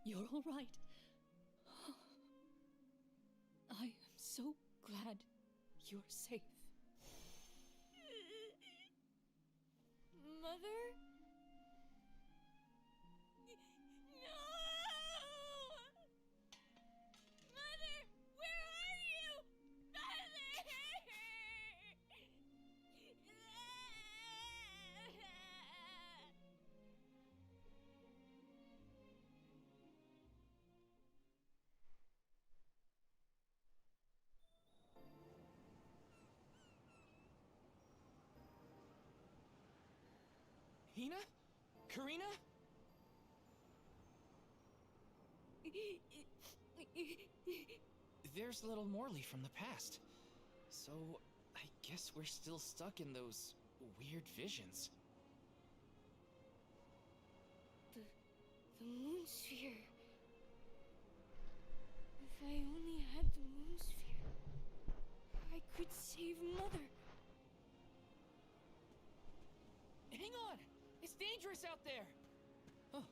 You're all right. I am so glad you're safe. Mother? No! Mother, where are you? Hina? Karina? There's little Morley from the past. So, I guess we're still stuck in those weird visions. The moon sphere. If I only had the moon sphere, I could save Mother. Hang on! It's dangerous out there! Oh.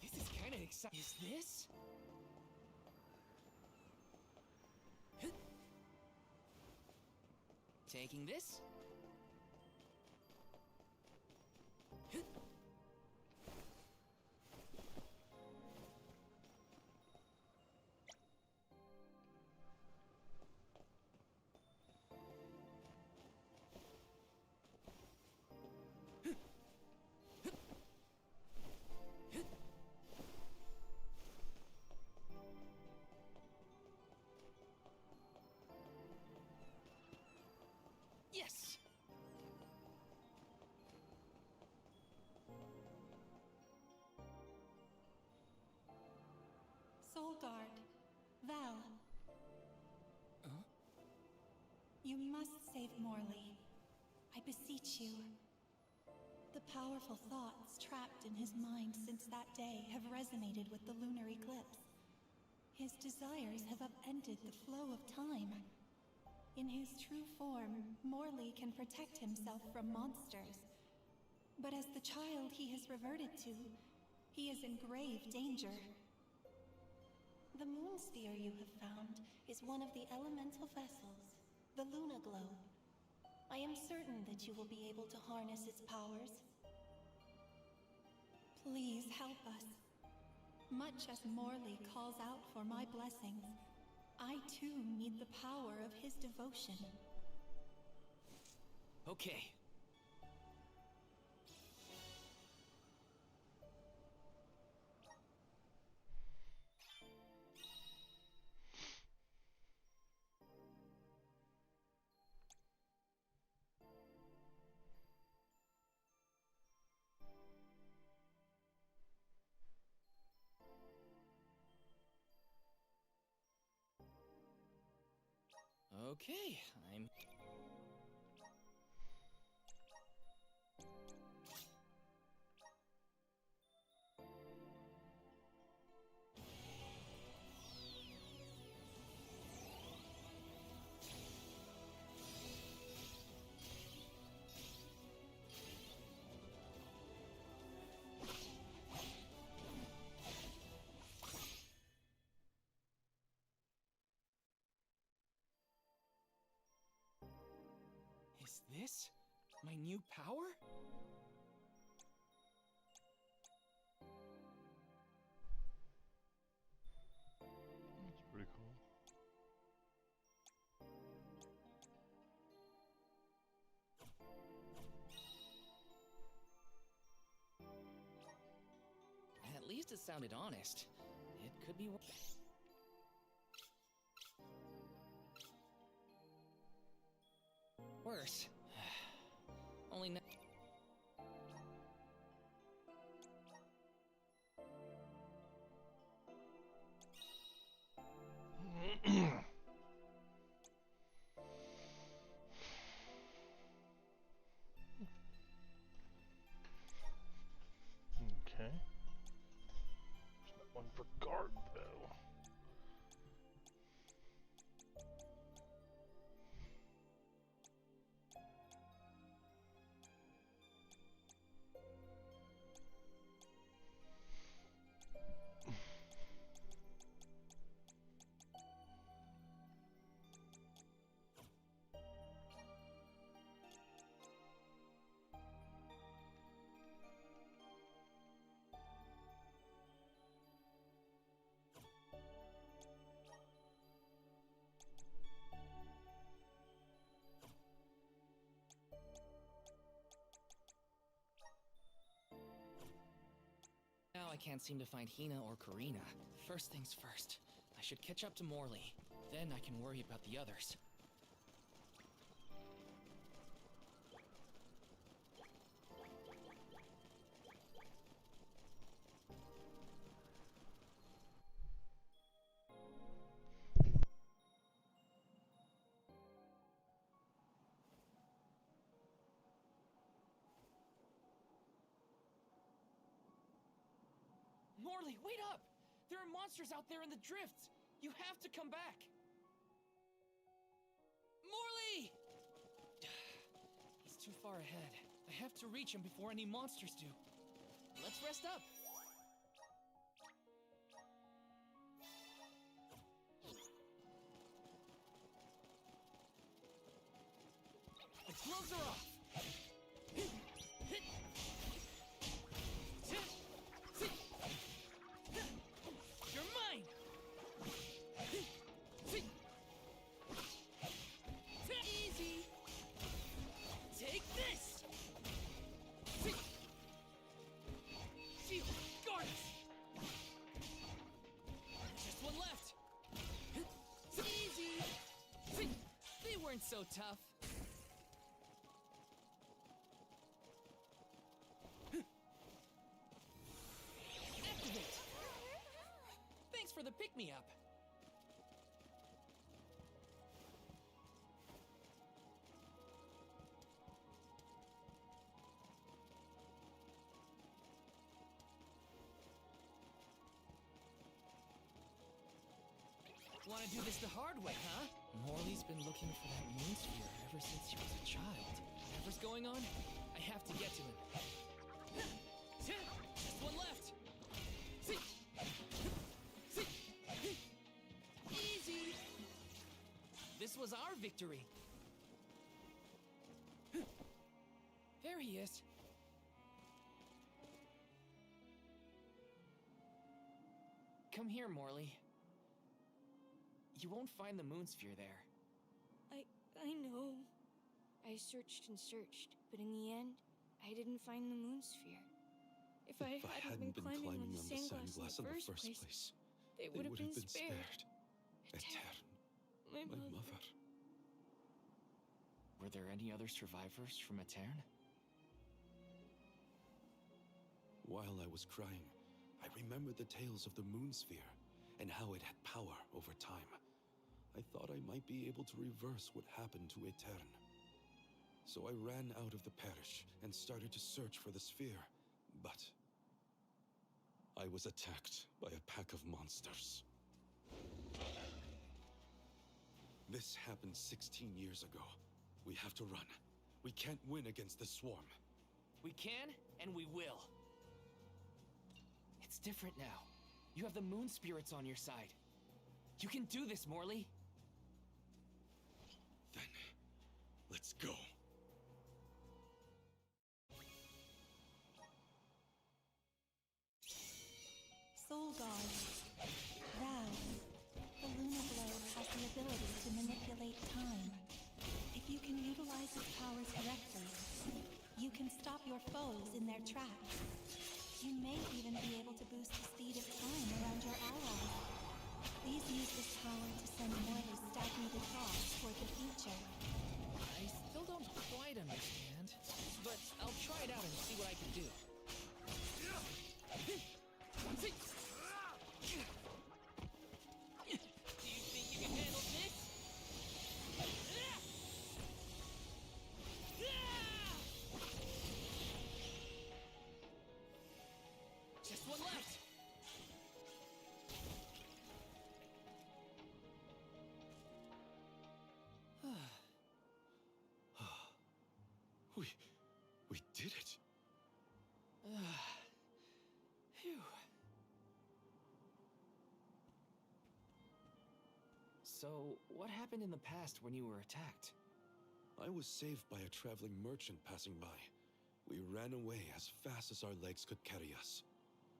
This is kinda exciting. Is this? Taking this? Yes! Soulguard, Val. Huh? You must save Morley. I beseech you. The powerful thoughts trapped in his mind since that day have resonated with the lunar eclipse. His desires have upended the flow of time. In his true form, Morley can protect himself from monsters. But as the child he has reverted to, he is in grave danger. The moon sphere you have found is one of the elemental vessels, the Luna Globe. I am certain that you will be able to harness its powers. Please help us. Much as Morley calls out for my blessings, I too need the power of his devotion. Okay. Okay, I'm... Is this my new power? That's pretty cool. At least it sounded honest. It could be... worse. Only now... Okay. There's not one for guard though. I can't seem to find Hina or Karina. First things first, I should catch up to Morley. Then I can worry about the others. Morley, wait up! There are monsters out there in the drifts! You have to come back! Morley! He's too far ahead. I have to reach him before any monsters do. Let's rest up. The gloves are off! You're mine! Easy! Take this! Shield, guard us! Just one left! Easy! They weren't so tough. Activate! Thanks for the pick-me-up. Want to do this the hard way, huh? Morley's been looking for that moon sphere ever since he was a child. Whatever's going on, I have to get to him. Just one left. Easy. This was our victory. There he is. Come here, Morley. You won't find the moon sphere there. I know. I searched and searched, but in the end, I didn't find the moon sphere. If I hadn't been climbing on the sand glass in the first place, they would have been spared. Etern, My my mother. mother. Were there any other survivors from Etern? While I was crying, I remembered the tales of the moon sphere and how it had power over time. I thought I might be able to reverse what happened to Etern. So I ran out of the parish and started to search for the sphere, but I was attacked by a pack of monsters. This happened 16 years ago. We have to run. We can't win against the swarm. We can, and we will. It's different now. You have the moon spirits on your side. You can do this, Morley. Then, let's go. Soul God. Val. The Luna Globe has the ability to manipulate time. If you can utilize its powers correctly, you can stop your foes in their tracks. You may even be able to boost the speed of time around your allies. Please use this power to send Morley's stagnated thoughts toward the future. I still don't quite understand, but I'll try it out and see what I can do. Do you think you can handle this? Just one left. We did it. Phew. So, what happened in the past when you were attacked? I was saved by a traveling merchant passing by. We ran away as fast as our legs could carry us.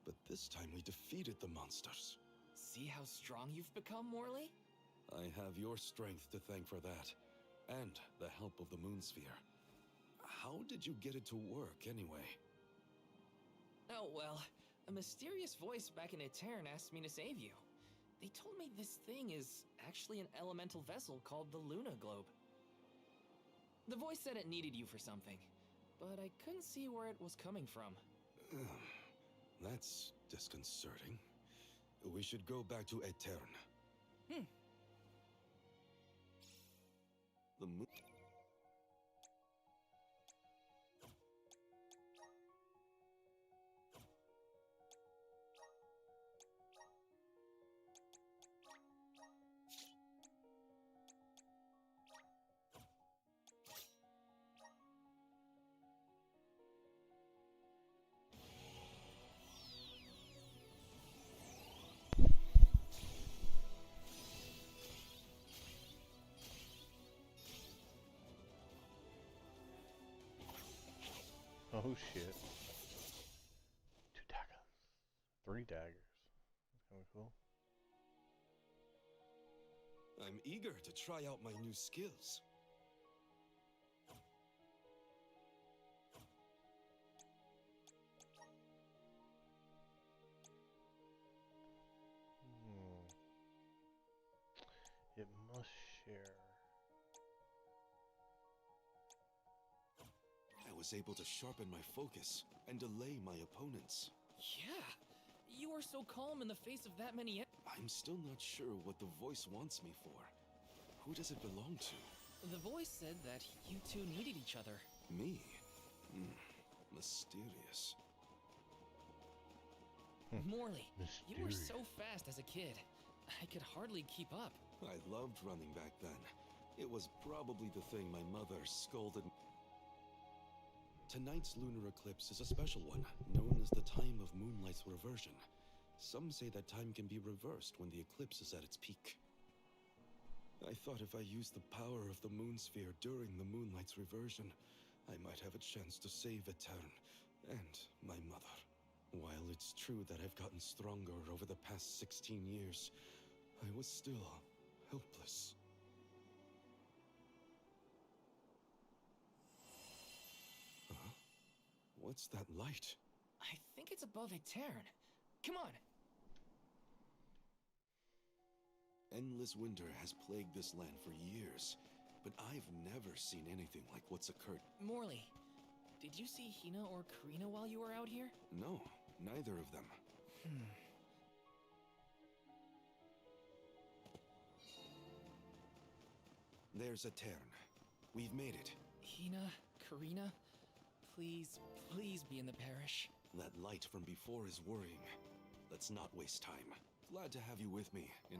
But this time we defeated the monsters. See how strong you've become, Morley? I have your strength to thank for that, and the help of the moon sphere. How did you get it to work, anyway? Oh, well, A mysterious voice back in Aetern asked me to save you. They told me this thing is actually an elemental vessel called the Luna Globe. The voice said it needed you for something, but I couldn't see where it was coming from. That's disconcerting. We should go back to Aetern. The moon... Oh shit. 2 daggers. 3 daggers. That's kind of cool. I'm eager to try out my new skills. It must share. I was able to sharpen my focus and delay my opponents. Yeah, you are so calm in the face of that many. I'm still not sure what the voice wants me for. Who does it belong to? The voice said that you two needed each other. Me? Mysterious. Morley, you were so fast as a kid. I could hardly keep up. I loved running back then. It was probably the thing my mother scolded. Tonight's lunar eclipse is a special one, known as the time of Moonlight's reversion. Some say that time can be reversed when the eclipse is at its peak. I thought if I used the power of the moon sphere during the Moonlight's reversion, I might have a chance to save Aetern and my mother. While it's true that I've gotten stronger over the past 16 years, I was still helpless. Huh? What's that light? I think it's above Aetern. Come on! Endless winter has plagued this land for years, but I've never seen anything like what's occurred. Morley, did you see Hina or Karina while you were out here? No, neither of them. There's Aetern. We've made it. Hina, Karina, please, please be in the parish. That light from before is worrying. Let's not waste time. Glad to have you with me in...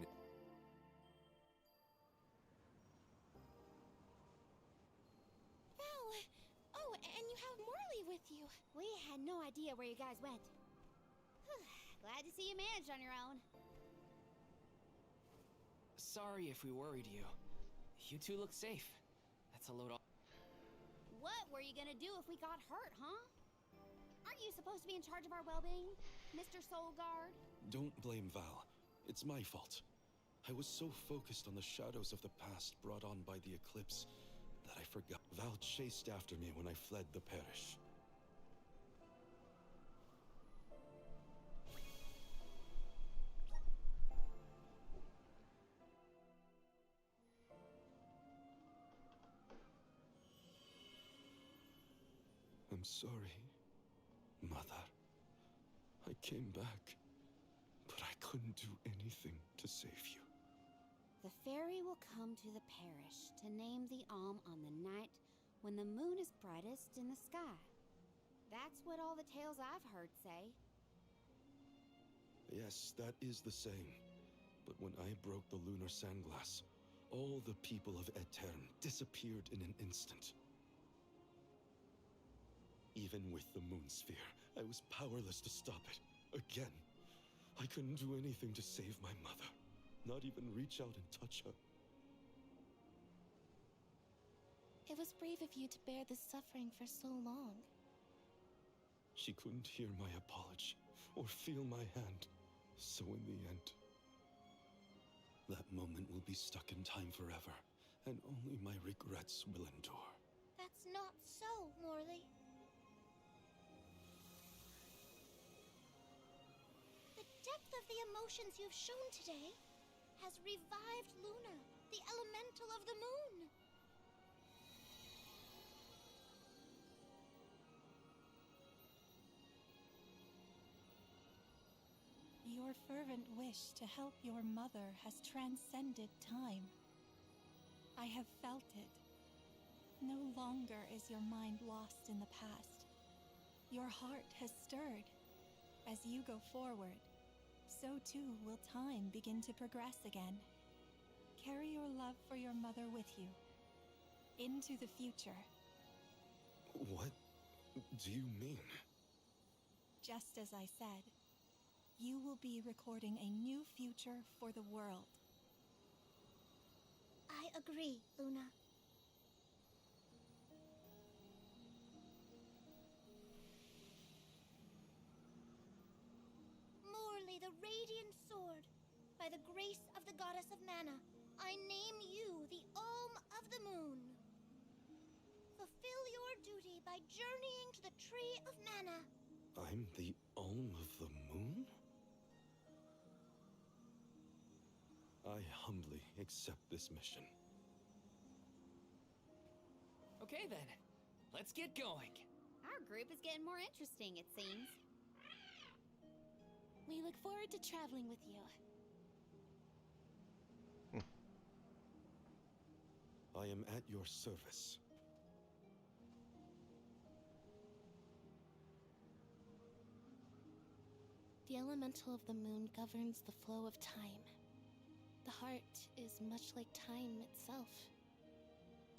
Val! Oh, and you have Morley with you. We had no idea where you guys went. Glad to see you managed on your own. Sorry if we worried you. You two look safe. That's a load off. What were you gonna do if we got hurt, huh? Aren't you supposed to be in charge of our well-being, Mr. Soulguard? Don't blame Val. It's my fault. I was so focused on the shadows of the past brought on by the eclipse that I forgot. Val chased after me when I fled the parish. I'm sorry, Mother. I came back, but I couldn't do anything to save you. The fairy will come to the parish to name the Alm on the night when the moon is brightest in the sky. That's what all the tales I've heard say. Yes, that is the saying. But when I broke the lunar sandglass, all the people of Aetern disappeared in an instant. Even with the moon sphere, I was powerless to stop it. Again. I couldn't do anything to save my mother. Not even reach out and touch her. It was brave of you to bear this suffering for so long. She couldn't hear my apology or feel my hand. So in the end, that moment will be stuck in time forever, and only my regrets will endure. That's not so, Morley. of the emotions you've shown today has revived Luna, the elemental of the moon. Your fervent wish to help your mother has transcended time. I have felt it. No longer is your mind lost in the past. Your heart has stirred. As you go forward, so too will time begin to progress again. Carry your love for your mother with you, into the future. What do you mean? Just as I said, you will be recording a new future for the world. I agree, Luna. Morley, the Radiant Sword, by the grace of the Goddess of Mana, I name you the Alm of the Moon. Fulfill your duty by journeying to the Tree of Mana. I'm the Alm of the Moon? I humbly accept this mission. Okay then, let's get going. Our group is getting more interesting, it seems. We look forward to traveling with you. I am at your service. The elemental of the moon governs the flow of time. The heart is much like time itself.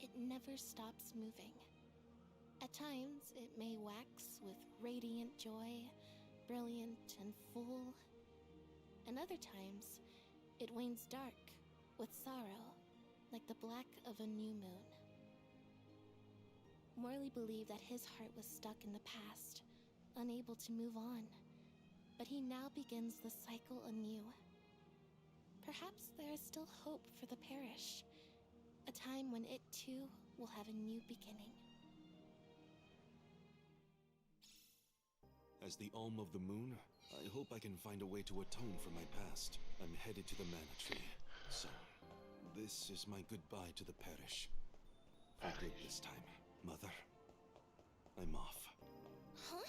It never stops moving. At times, it may wax with radiant joy, brilliant and full. And other times, it wanes dark with sorrow, like the black of a new moon. Morley believed that his heart was stuck in the past, unable to move on. But he now begins the cycle anew. Perhaps there is still hope for the parish, a time when it too will have a new beginning. As the Alm of the Moon, I hope I can find a way to atone for my past. I'm headed to the Mana Tree, so this is my goodbye to the parish. For good this time, Mother. I'm off. Huh?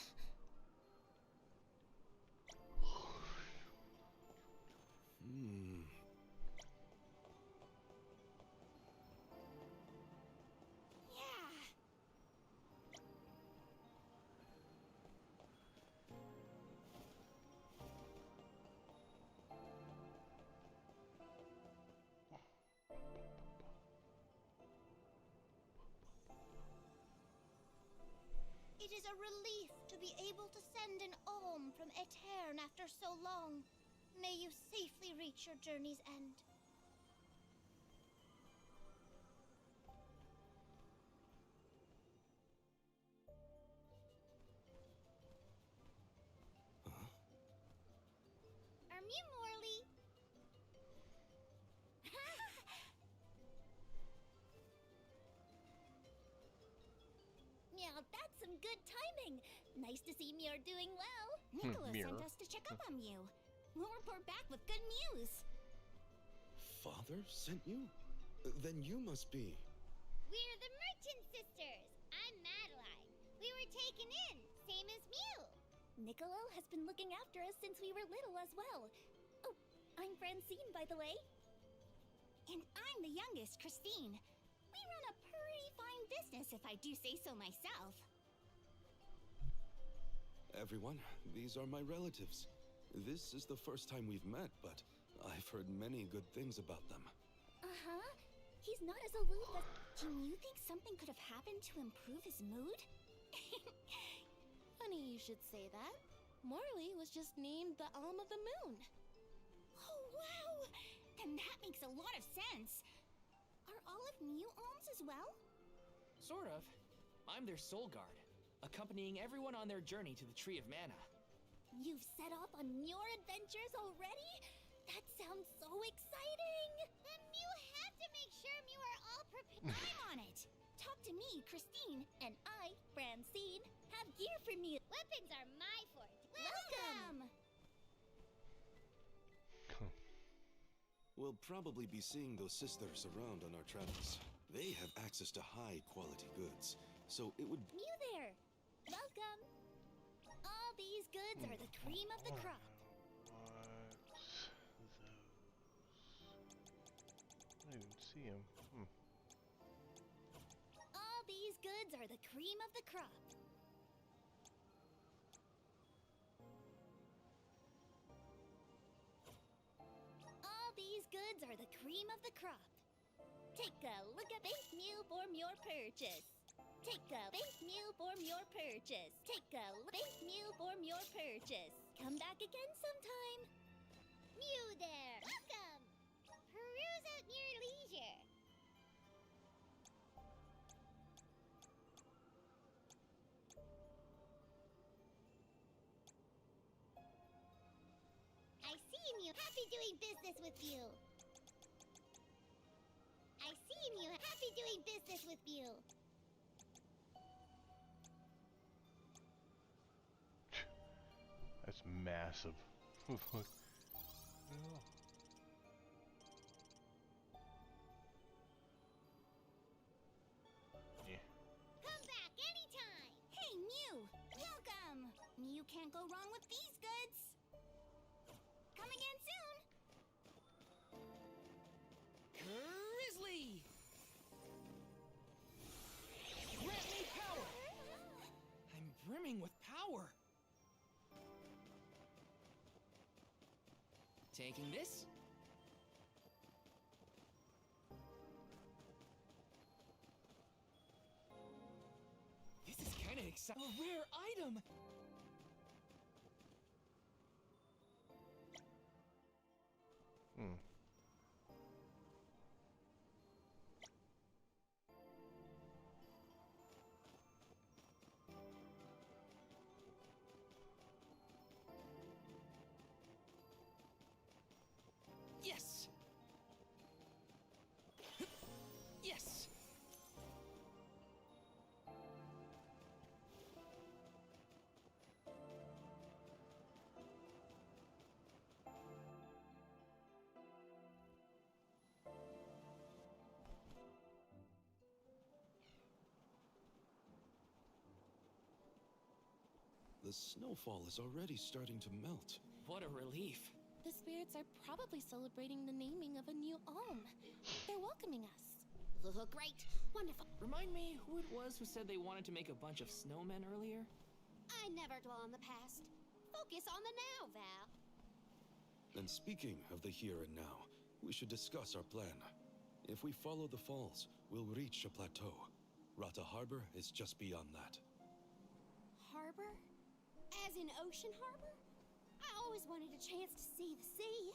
It is a relief to be able to send an alm from Aeterne after so long. May you safely reach your journey's end. You, Morley. Yeah, that's some good timing. Nice to see Muir doing well. Nicholas sent us to check up on you. We'll report back with good news. Father sent you? Then you must be... We're the Merchant Sisters. I'm Madeline. We were taken in, same as Mew. Niccolo has been looking after us since we were little as well. Oh, I'm Francine, by the way. And I'm the youngest, Christine. We run a pretty fine business, if I do say so myself. Everyone, these are my relatives. This is the first time we've met, but I've heard many good things about them. Uh-huh. He's not as aloof as... Do you think something could have happened to improve his mood? Funny you should say that. Morley was just named the Alm of the Moon. Oh, wow! Then that makes a lot of sense. Are all of Mew alms as well? Sort of. I'm their soul guard, accompanying everyone on their journey to the Tree of Mana. You've set off on your adventures already? That sounds so exciting! Then Mew have to make sure Mew are all prepared. I'm on it! Talk to me, Christine, and I, Francine, have gear for Mew. Weapons are my forte. Welcome! We'll probably be seeing those sisters around on our travels. They have access to high-quality goods, so it would... Mew there! Welcome! All these goods are the cream of the crop. What's those? I didn't even see him. All these goods are the cream of the crop. All these goods are the cream of the crop. Take a look at Thank Mew for your purchase. Take a Thank Mew for your purchase. Take a Thank Mew for your purchase. Come back again sometime. Mew there! Welcome! Peruse at your leisure. I see Mew. Happy doing business with you. I see Mew. Happy doing business with you. That's massive. Yeah. Come back anytime. Hey, Mew. Welcome. Mew can't go wrong with these goods. Come again soon. Grizzly! Grant me power! I'm brimming with power! Taking this? This is kinda exciting. A rare item! Yes! Yes! The snowfall is already starting to melt. What a relief. The spirits are probably celebrating the naming of a new alm. They're welcoming us. Look, great. Wonderful. Remind me who it was who said they wanted to make a bunch of snowmen earlier? I never dwell on the past. Focus on the now, Val. And speaking of the here and now, we should discuss our plan. If we follow the falls, we'll reach a plateau. Rata Harbor is just beyond that. Harbor? As in Ocean Harbor? I always wanted a chance to see the sea.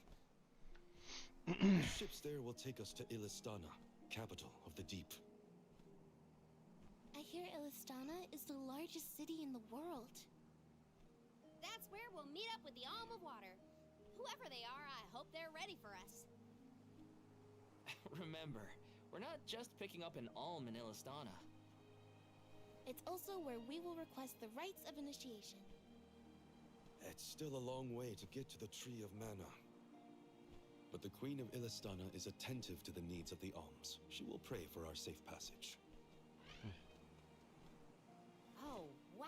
The ships there will take us to Illistana, capital of the deep. I hear Illistana is the largest city in the world. That's where we'll meet up with the Alm of Water. Whoever they are, I hope they're ready for us. Remember, we're not just picking up an alm in Illistana. It's also where we will request the rites of initiation. It's still a long way to get to the Tree of Mana. But the Queen of Illistana is attentive to the needs of the alms. She will pray for our safe passage. Oh, wow.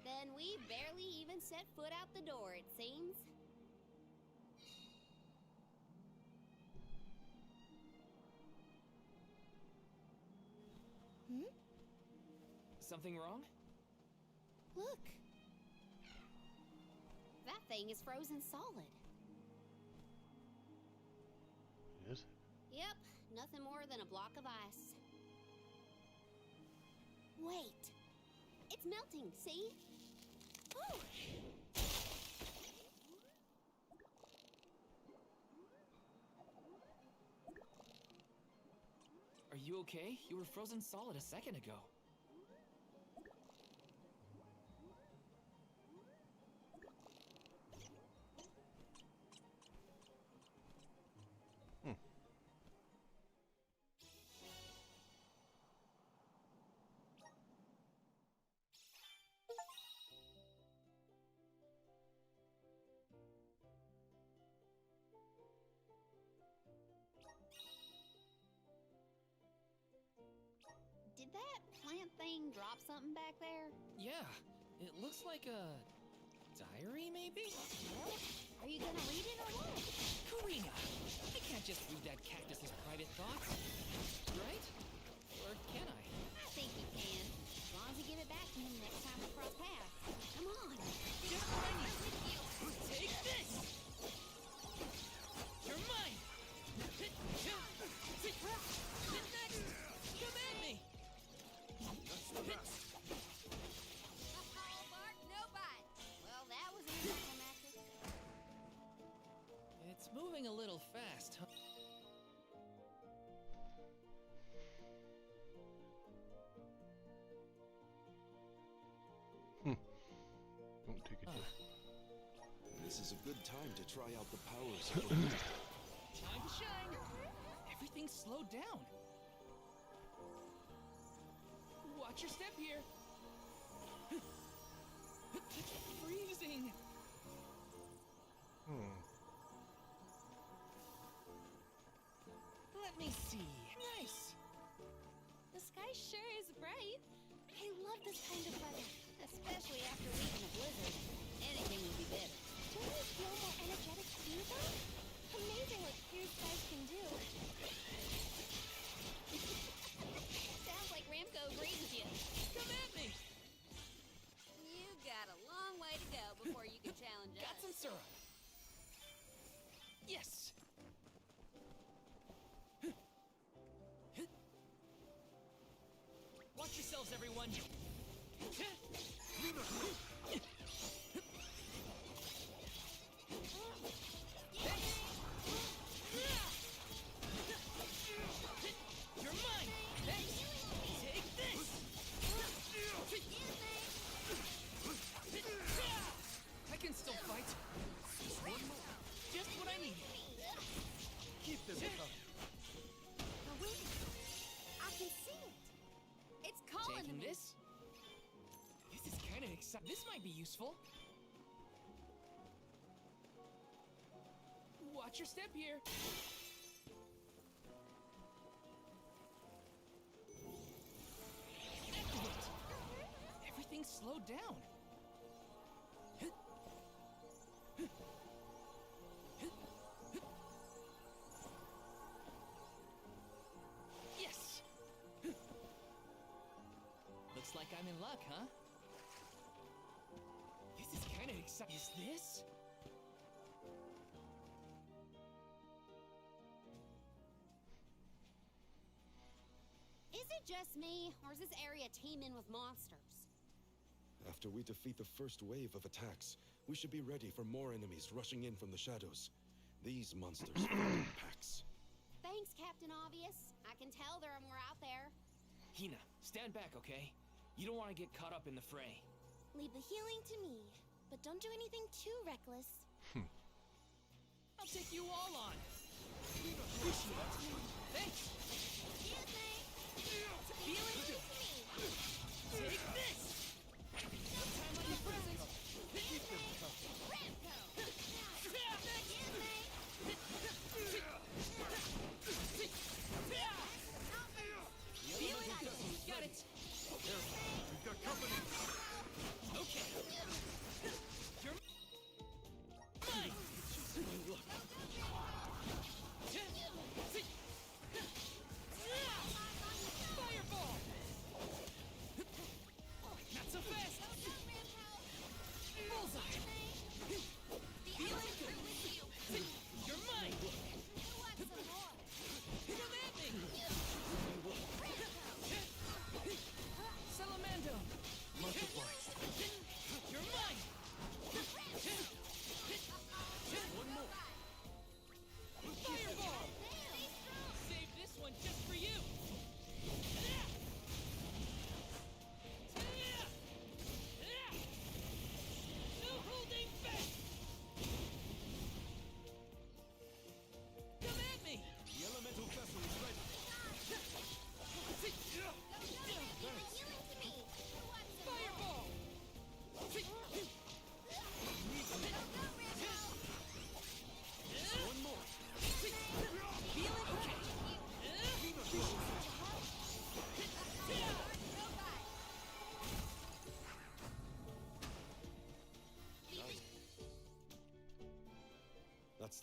Then we barely even set foot out the door, it seems. Something wrong? Look. That thing is frozen solid. Is it? Yep, nothing more than a block of ice. Wait. It's melting, see? Oh! Are you okay? You were frozen solid a second ago. drop something back there? Yeah, it looks like a diary, maybe? Are you gonna read it or what? Karina, I can't just read that cactus's private thoughts, right? Or can I? I think you can. As long as you give it back to him next time we cross paths. Come on. Just what I need. Take this! You're mine! Hit next! Come at me! Oh, bark, no bite. Well, that was anticlimactic. It's moving a little fast, huh? Don't take it. This is a good time to try out the powers of the Luna. Time to shine! Everything's slowed down. Watch your step here. It's freezing. Let me see. Nice. The sky sure is bright. I love this kind of weather. Especially after a week in a blizzard. Anything would be better. Don't you feel more energetic too, though? Amazing what clear skies can do. Sounds like Ramco agrees with you. Come at me. You got a long way to go before you can challenge us. Got some syrup. Yes. Watch yourselves, everyone. You're mine. Thanks. Take this. I can still fight. Just what I need. Keep them coming. The wind. I can see it. It's calling Taking me. this. This is kind of exciting. This might be useful. Watch your step here. Activate. Everything's slowed down. Yes. Looks like I'm in luck, huh? This is kind of exciting. Is this? Is it just me, or is this area teeming with monsters? After we defeat the first wave of attacks, we should be ready for more enemies rushing in from the shadows. These monsters fall in packs. Thanks, Captain Obvious. I can tell there are more out there. Hina, stand back, okay? You don't want to get caught up in the fray. Leave the healing to me, but don't do anything too reckless. I'll take you all on. Appreciate it. Thanks. Excuse me. Healing to me. Take this. No time like the present. Ramco. Healing. Got it. We've got company. Okay. You're mine.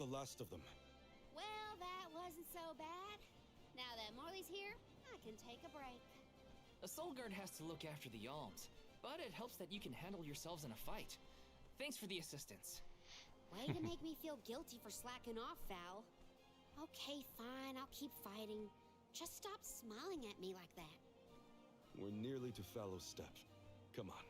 the last of them. Well, that wasn't so bad. Now that Morley's here, I can take a break. A soul guard has to look after the alms, but it helps that you can handle yourselves in a fight. Thanks for the assistance. Way to make me feel guilty for slacking off, Val. Okay, fine, I'll keep fighting. Just stop smiling at me like that. We're nearly to Fallow's Step. Come on.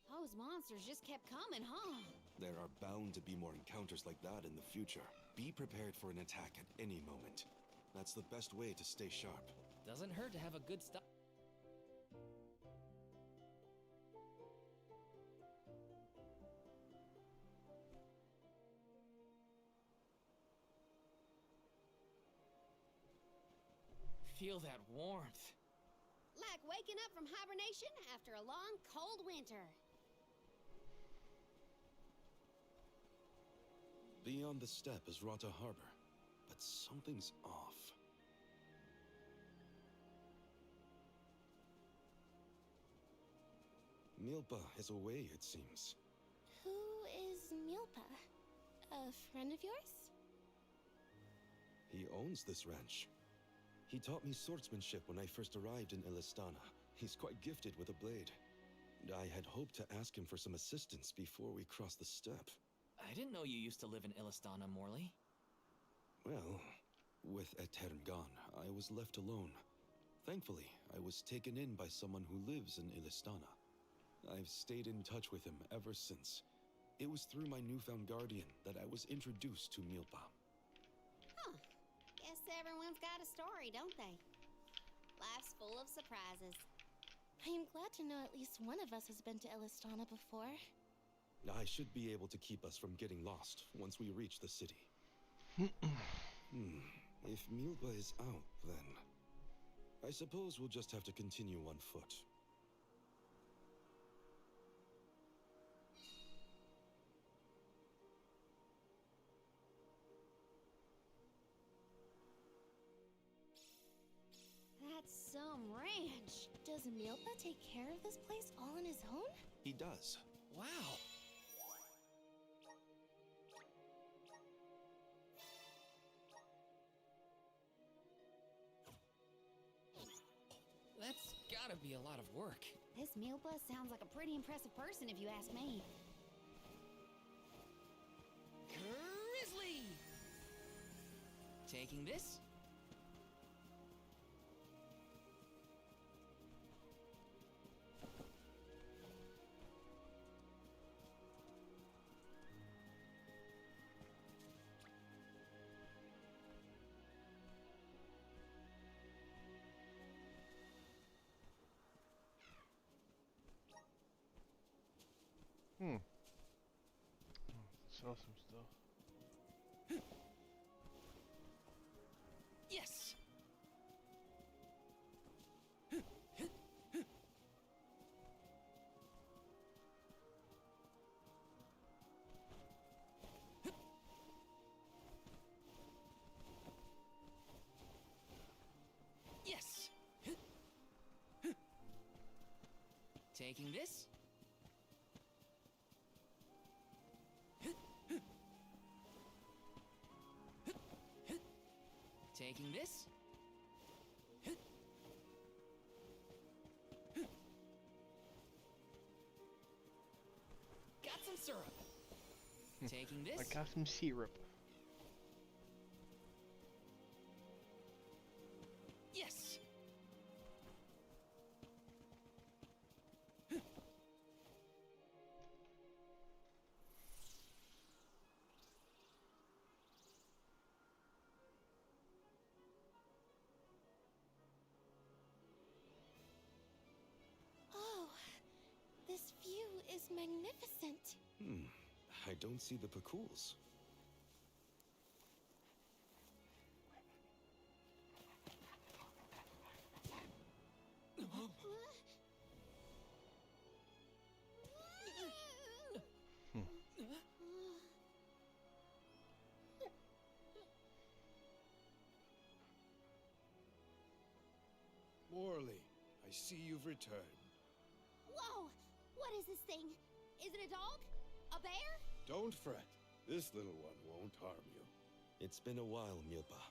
Those monsters just kept coming, huh? There are bound to be more encounters like that in the future. Be prepared for an attack at any moment. That's the best way to stay sharp. Doesn't hurt to have a good stop. Feel that warmth. Like waking up from hibernation after a long, cold winter. Beyond the steppe is Rata Harbor, but something's off. Milpa is away, it seems. Who is Milpa? A friend of yours? He owns this ranch. He taught me swordsmanship when I first arrived in Illistana. He's quite gifted with a blade. I had hoped to ask him for some assistance before we crossed the steppe. I didn't know you used to live in Illistana, Morley. Well, with Aetern gone, I was left alone. Thankfully, I was taken in by someone who lives in Illistana. I've stayed in touch with him ever since. It was through my newfound guardian that I was introduced to Milpa. Huh. Guess everyone's got a story, don't they? Life's full of surprises. I am glad to know at least one of us has been to Illistana before. I should be able to keep us from getting lost once we reach the city. If Milpa is out, then I suppose we'll just have to continue on foot. That's some ranch. Does Milpa take care of this place all on his own? He does. Wow. That's gotta be a lot of work. This Milpa sounds like a pretty impressive person, if you ask me. Grizzly! Taking this? Sell some stuff. Yes! Yes! Taking this? Taking this? Got some syrup. Taking this? I got some syrup. Yes. This view is magnificent. I don't see the Pakools. Morley, I see you've returned. Whoa! What is this thing? Is it a dog? A A bear? Don't fret. This little one won't harm you. It's been a while, Milpa.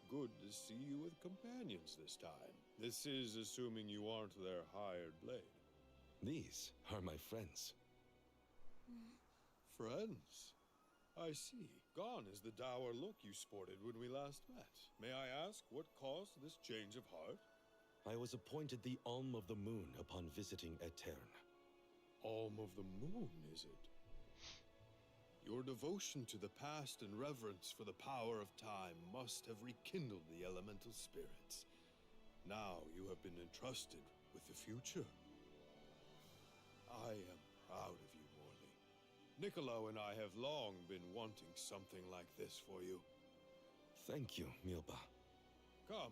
Good to see you with companions this time. This is assuming you aren't their hired blade. These are my friends. Friends? I see. Gone is the dour look you sported when we last met. May I ask what caused this change of heart? I was appointed the Alm of the Moon upon visiting Aetern. Alm of the Moon, is it? Your devotion to the past and reverence for the power of time must have rekindled the elemental spirits. Now you have been entrusted with the future. I am proud of you, Morley. Niccolo and I have long been wanting something like this for you. Thank you, Milpa. Come,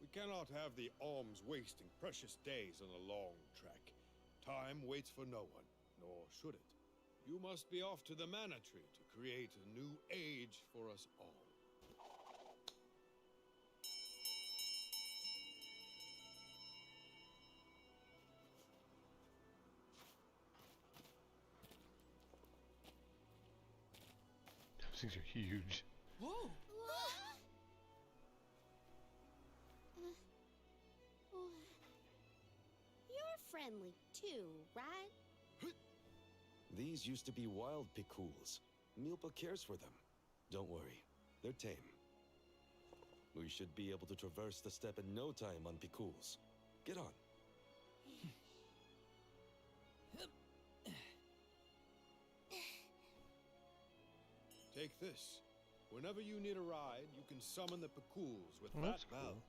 we cannot have the alms wasting precious days on a long trek. Time waits for no one, nor should it. You must be off to the Mana Tree to create a new age for us all. Those things are huge. Whoa! You're friendly too, right? These used to be wild Picools. Milpa cares for them. Don't worry, they're tame. We should be able to traverse the steppe in no time on Picools. Get on. Take this. Whenever you need a ride, you can summon the Picools with Well, that that's bell. cool.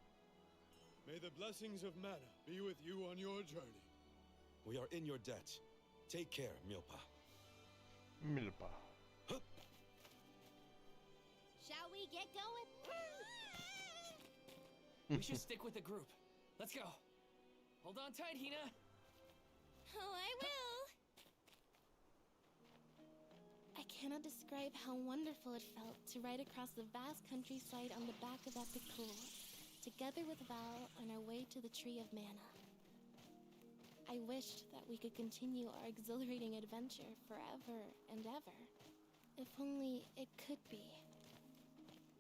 May the blessings of Mana be with you on your journey. We are in your debt. Take care, Milpa. Milpa. Shall we get going? We should stick with the group. Let's go. Hold on tight, Hina. Oh, I will! I cannot describe how wonderful it felt to ride across the vast countryside on the back of that Picool, together with Val on our way to the Tree of Mana. I wished that we could continue our exhilarating adventure forever and ever. If only it could be.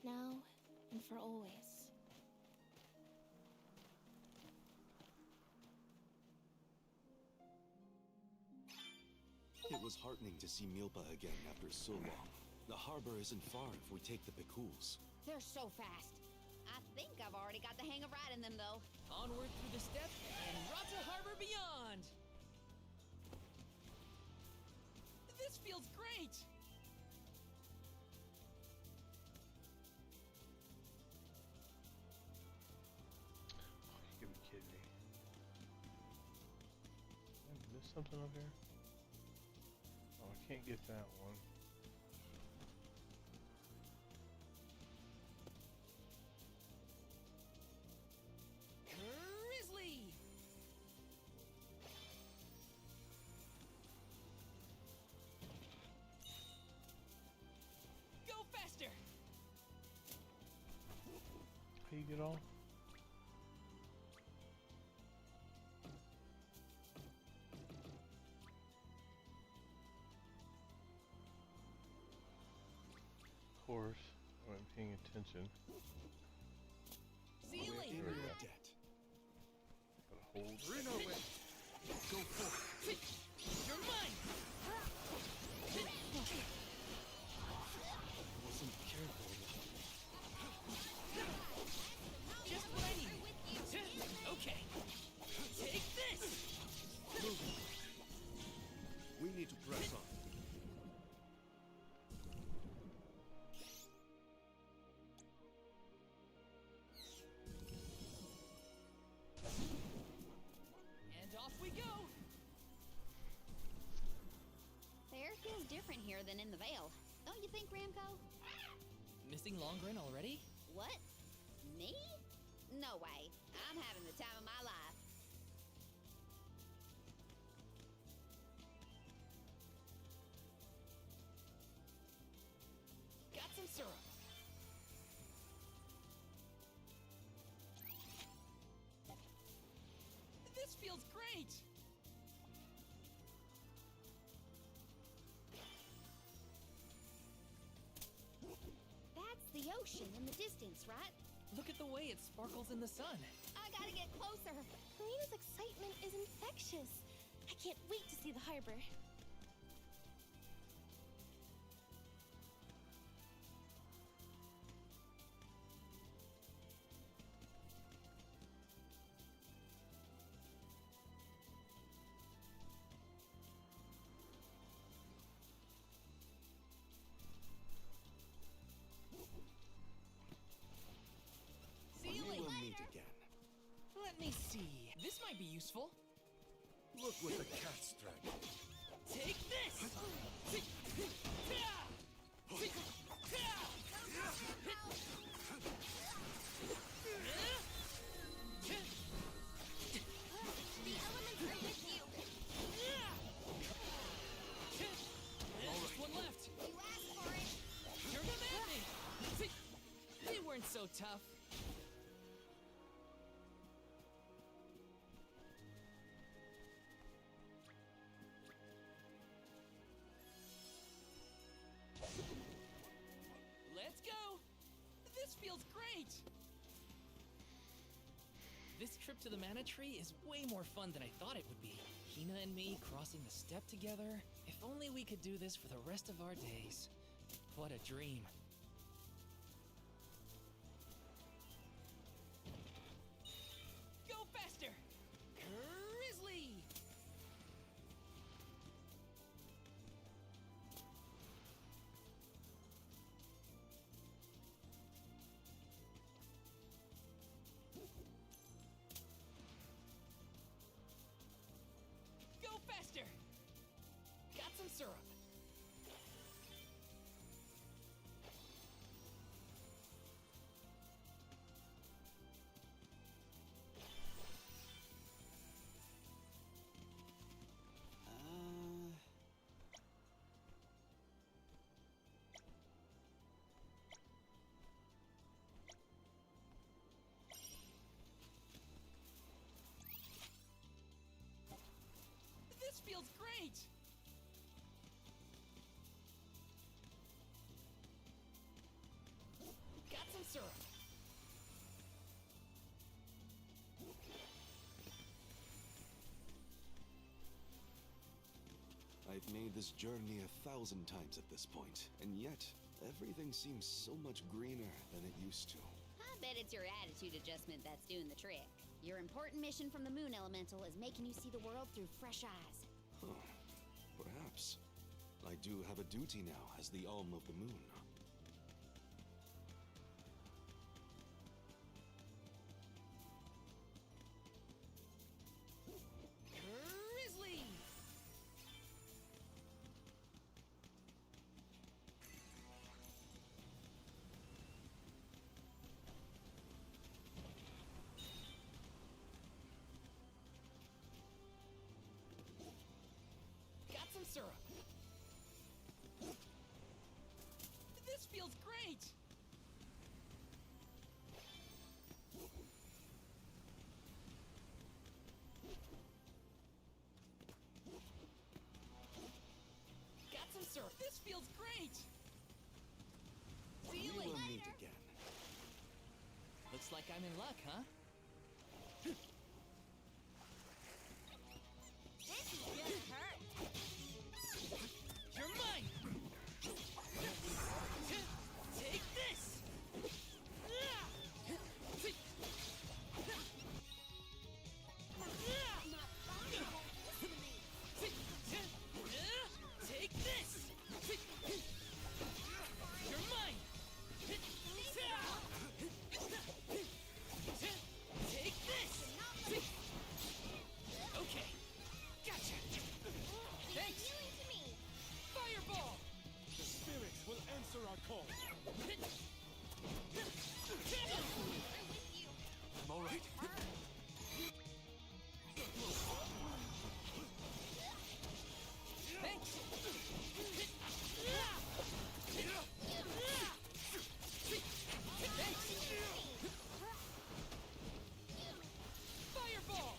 Now and for always. It was heartening to see Milpa again after so long. The harbor isn't far if we take the Picools. They're so fast. I think I've already got the hang of riding them, though. Onward through the steppe and Rata Harbor beyond! This feels great! Oh, you gotta be kidding me. Did I miss something up here? Oh, I can't get that one. Grizzly! Go faster! How you get all? Of course, I wasn't paying attention. See you We're later! in There we your go. debt. Gotta hold. Reno way. Go forward. You're mine! Wasn't careful enough. Just what I needed! Okay! Take this! We need to press on. And off we go! The air feels different here than in the Vale. Don't you think, Ramco? Missing Longren already? What? Me? No way. I'm having the time of my life. Got some syrup. This feels great! ocean in the distance, right? Look at the way it sparkles in the sun. I gotta get closer. Marina's excitement is infectious. I can't wait to see the harbor. See you We will later. meet again. Let me see. This might be useful. Look what the cat's dragging. Take this! The elements are with you. Just one left. You asked for it. You're demanding. They weren't so tough. Let's go! This feels great! This trip to the Mana Tree is way more fun than I thought it would be. Hina and me crossing the steppe together. If only we could do this for the rest of our days. What a dream. Go faster! Grizzly! Go faster! Got some syrup. This feels great! Got some syrup. I've made this journey 1,000 times at this point, and yet everything seems so much greener than it used to. I bet it's your attitude adjustment that's doing the trick. Your important mission from the Moon Elemental is making you see the world through fresh eyes. Huh. Perhaps. I do have a duty now as the Alm of the Moon. Grizzly! Got some syrup. This feels great! Got some syrup. This feels great! See you We will later. meet again. Looks like I'm in luck, huh? This is gonna hurt. You're mine! Take this! Take this! You're mine! Take this! Okay, gotcha! Thanks! Fireball! The spirit will answer our call. I'm all right. Thanks! Fireball!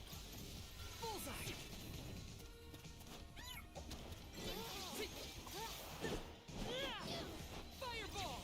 Bullseye! Fireball!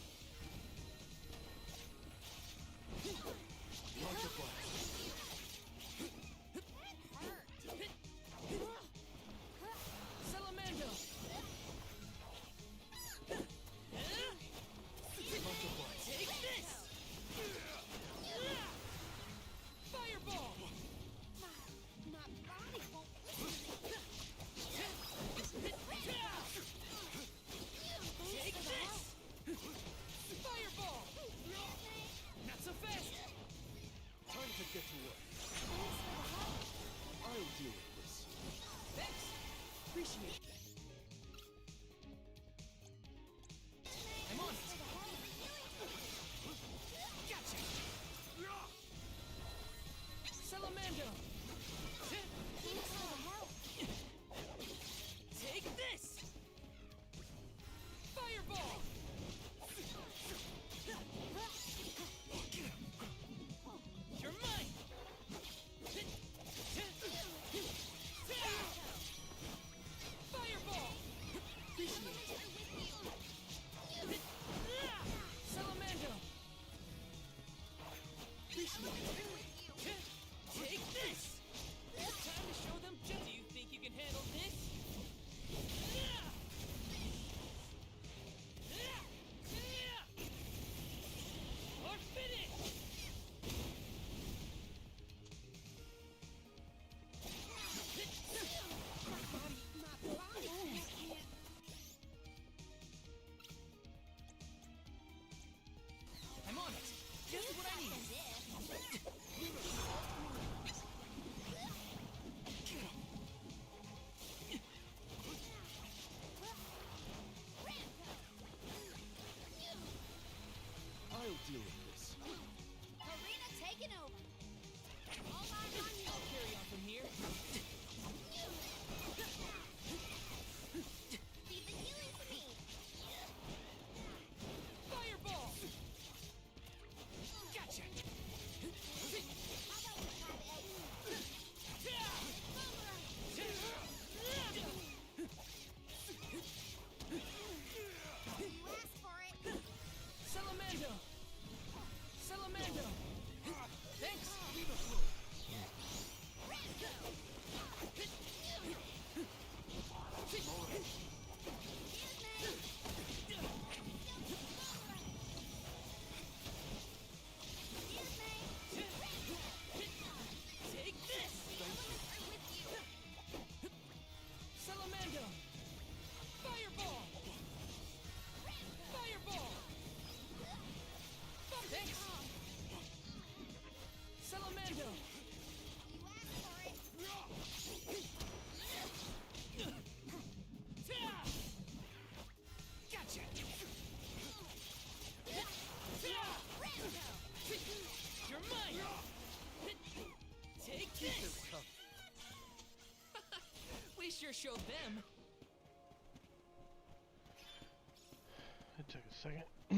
second. Be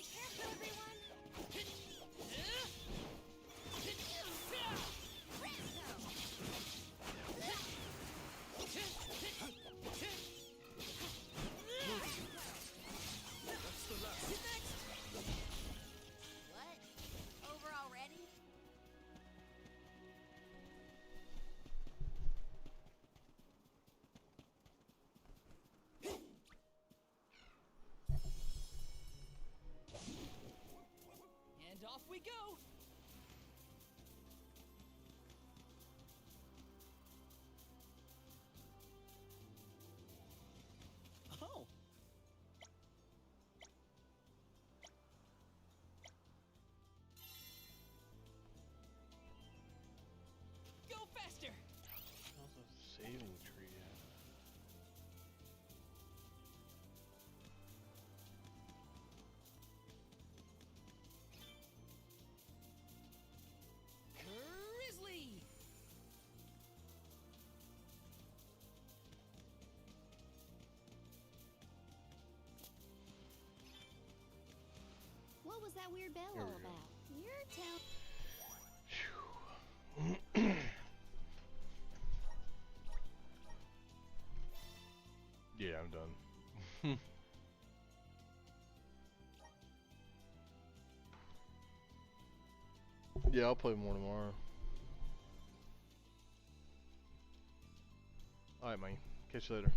careful, everyone! What? Over already? And off we go! Oh! Go faster! How's a saving tree at? Grizzly! What was that weird bell Here all we go. about? You're telling. Yeah, I'm done. Yeah, I'll play more tomorrow. Alright, man. Catch you later.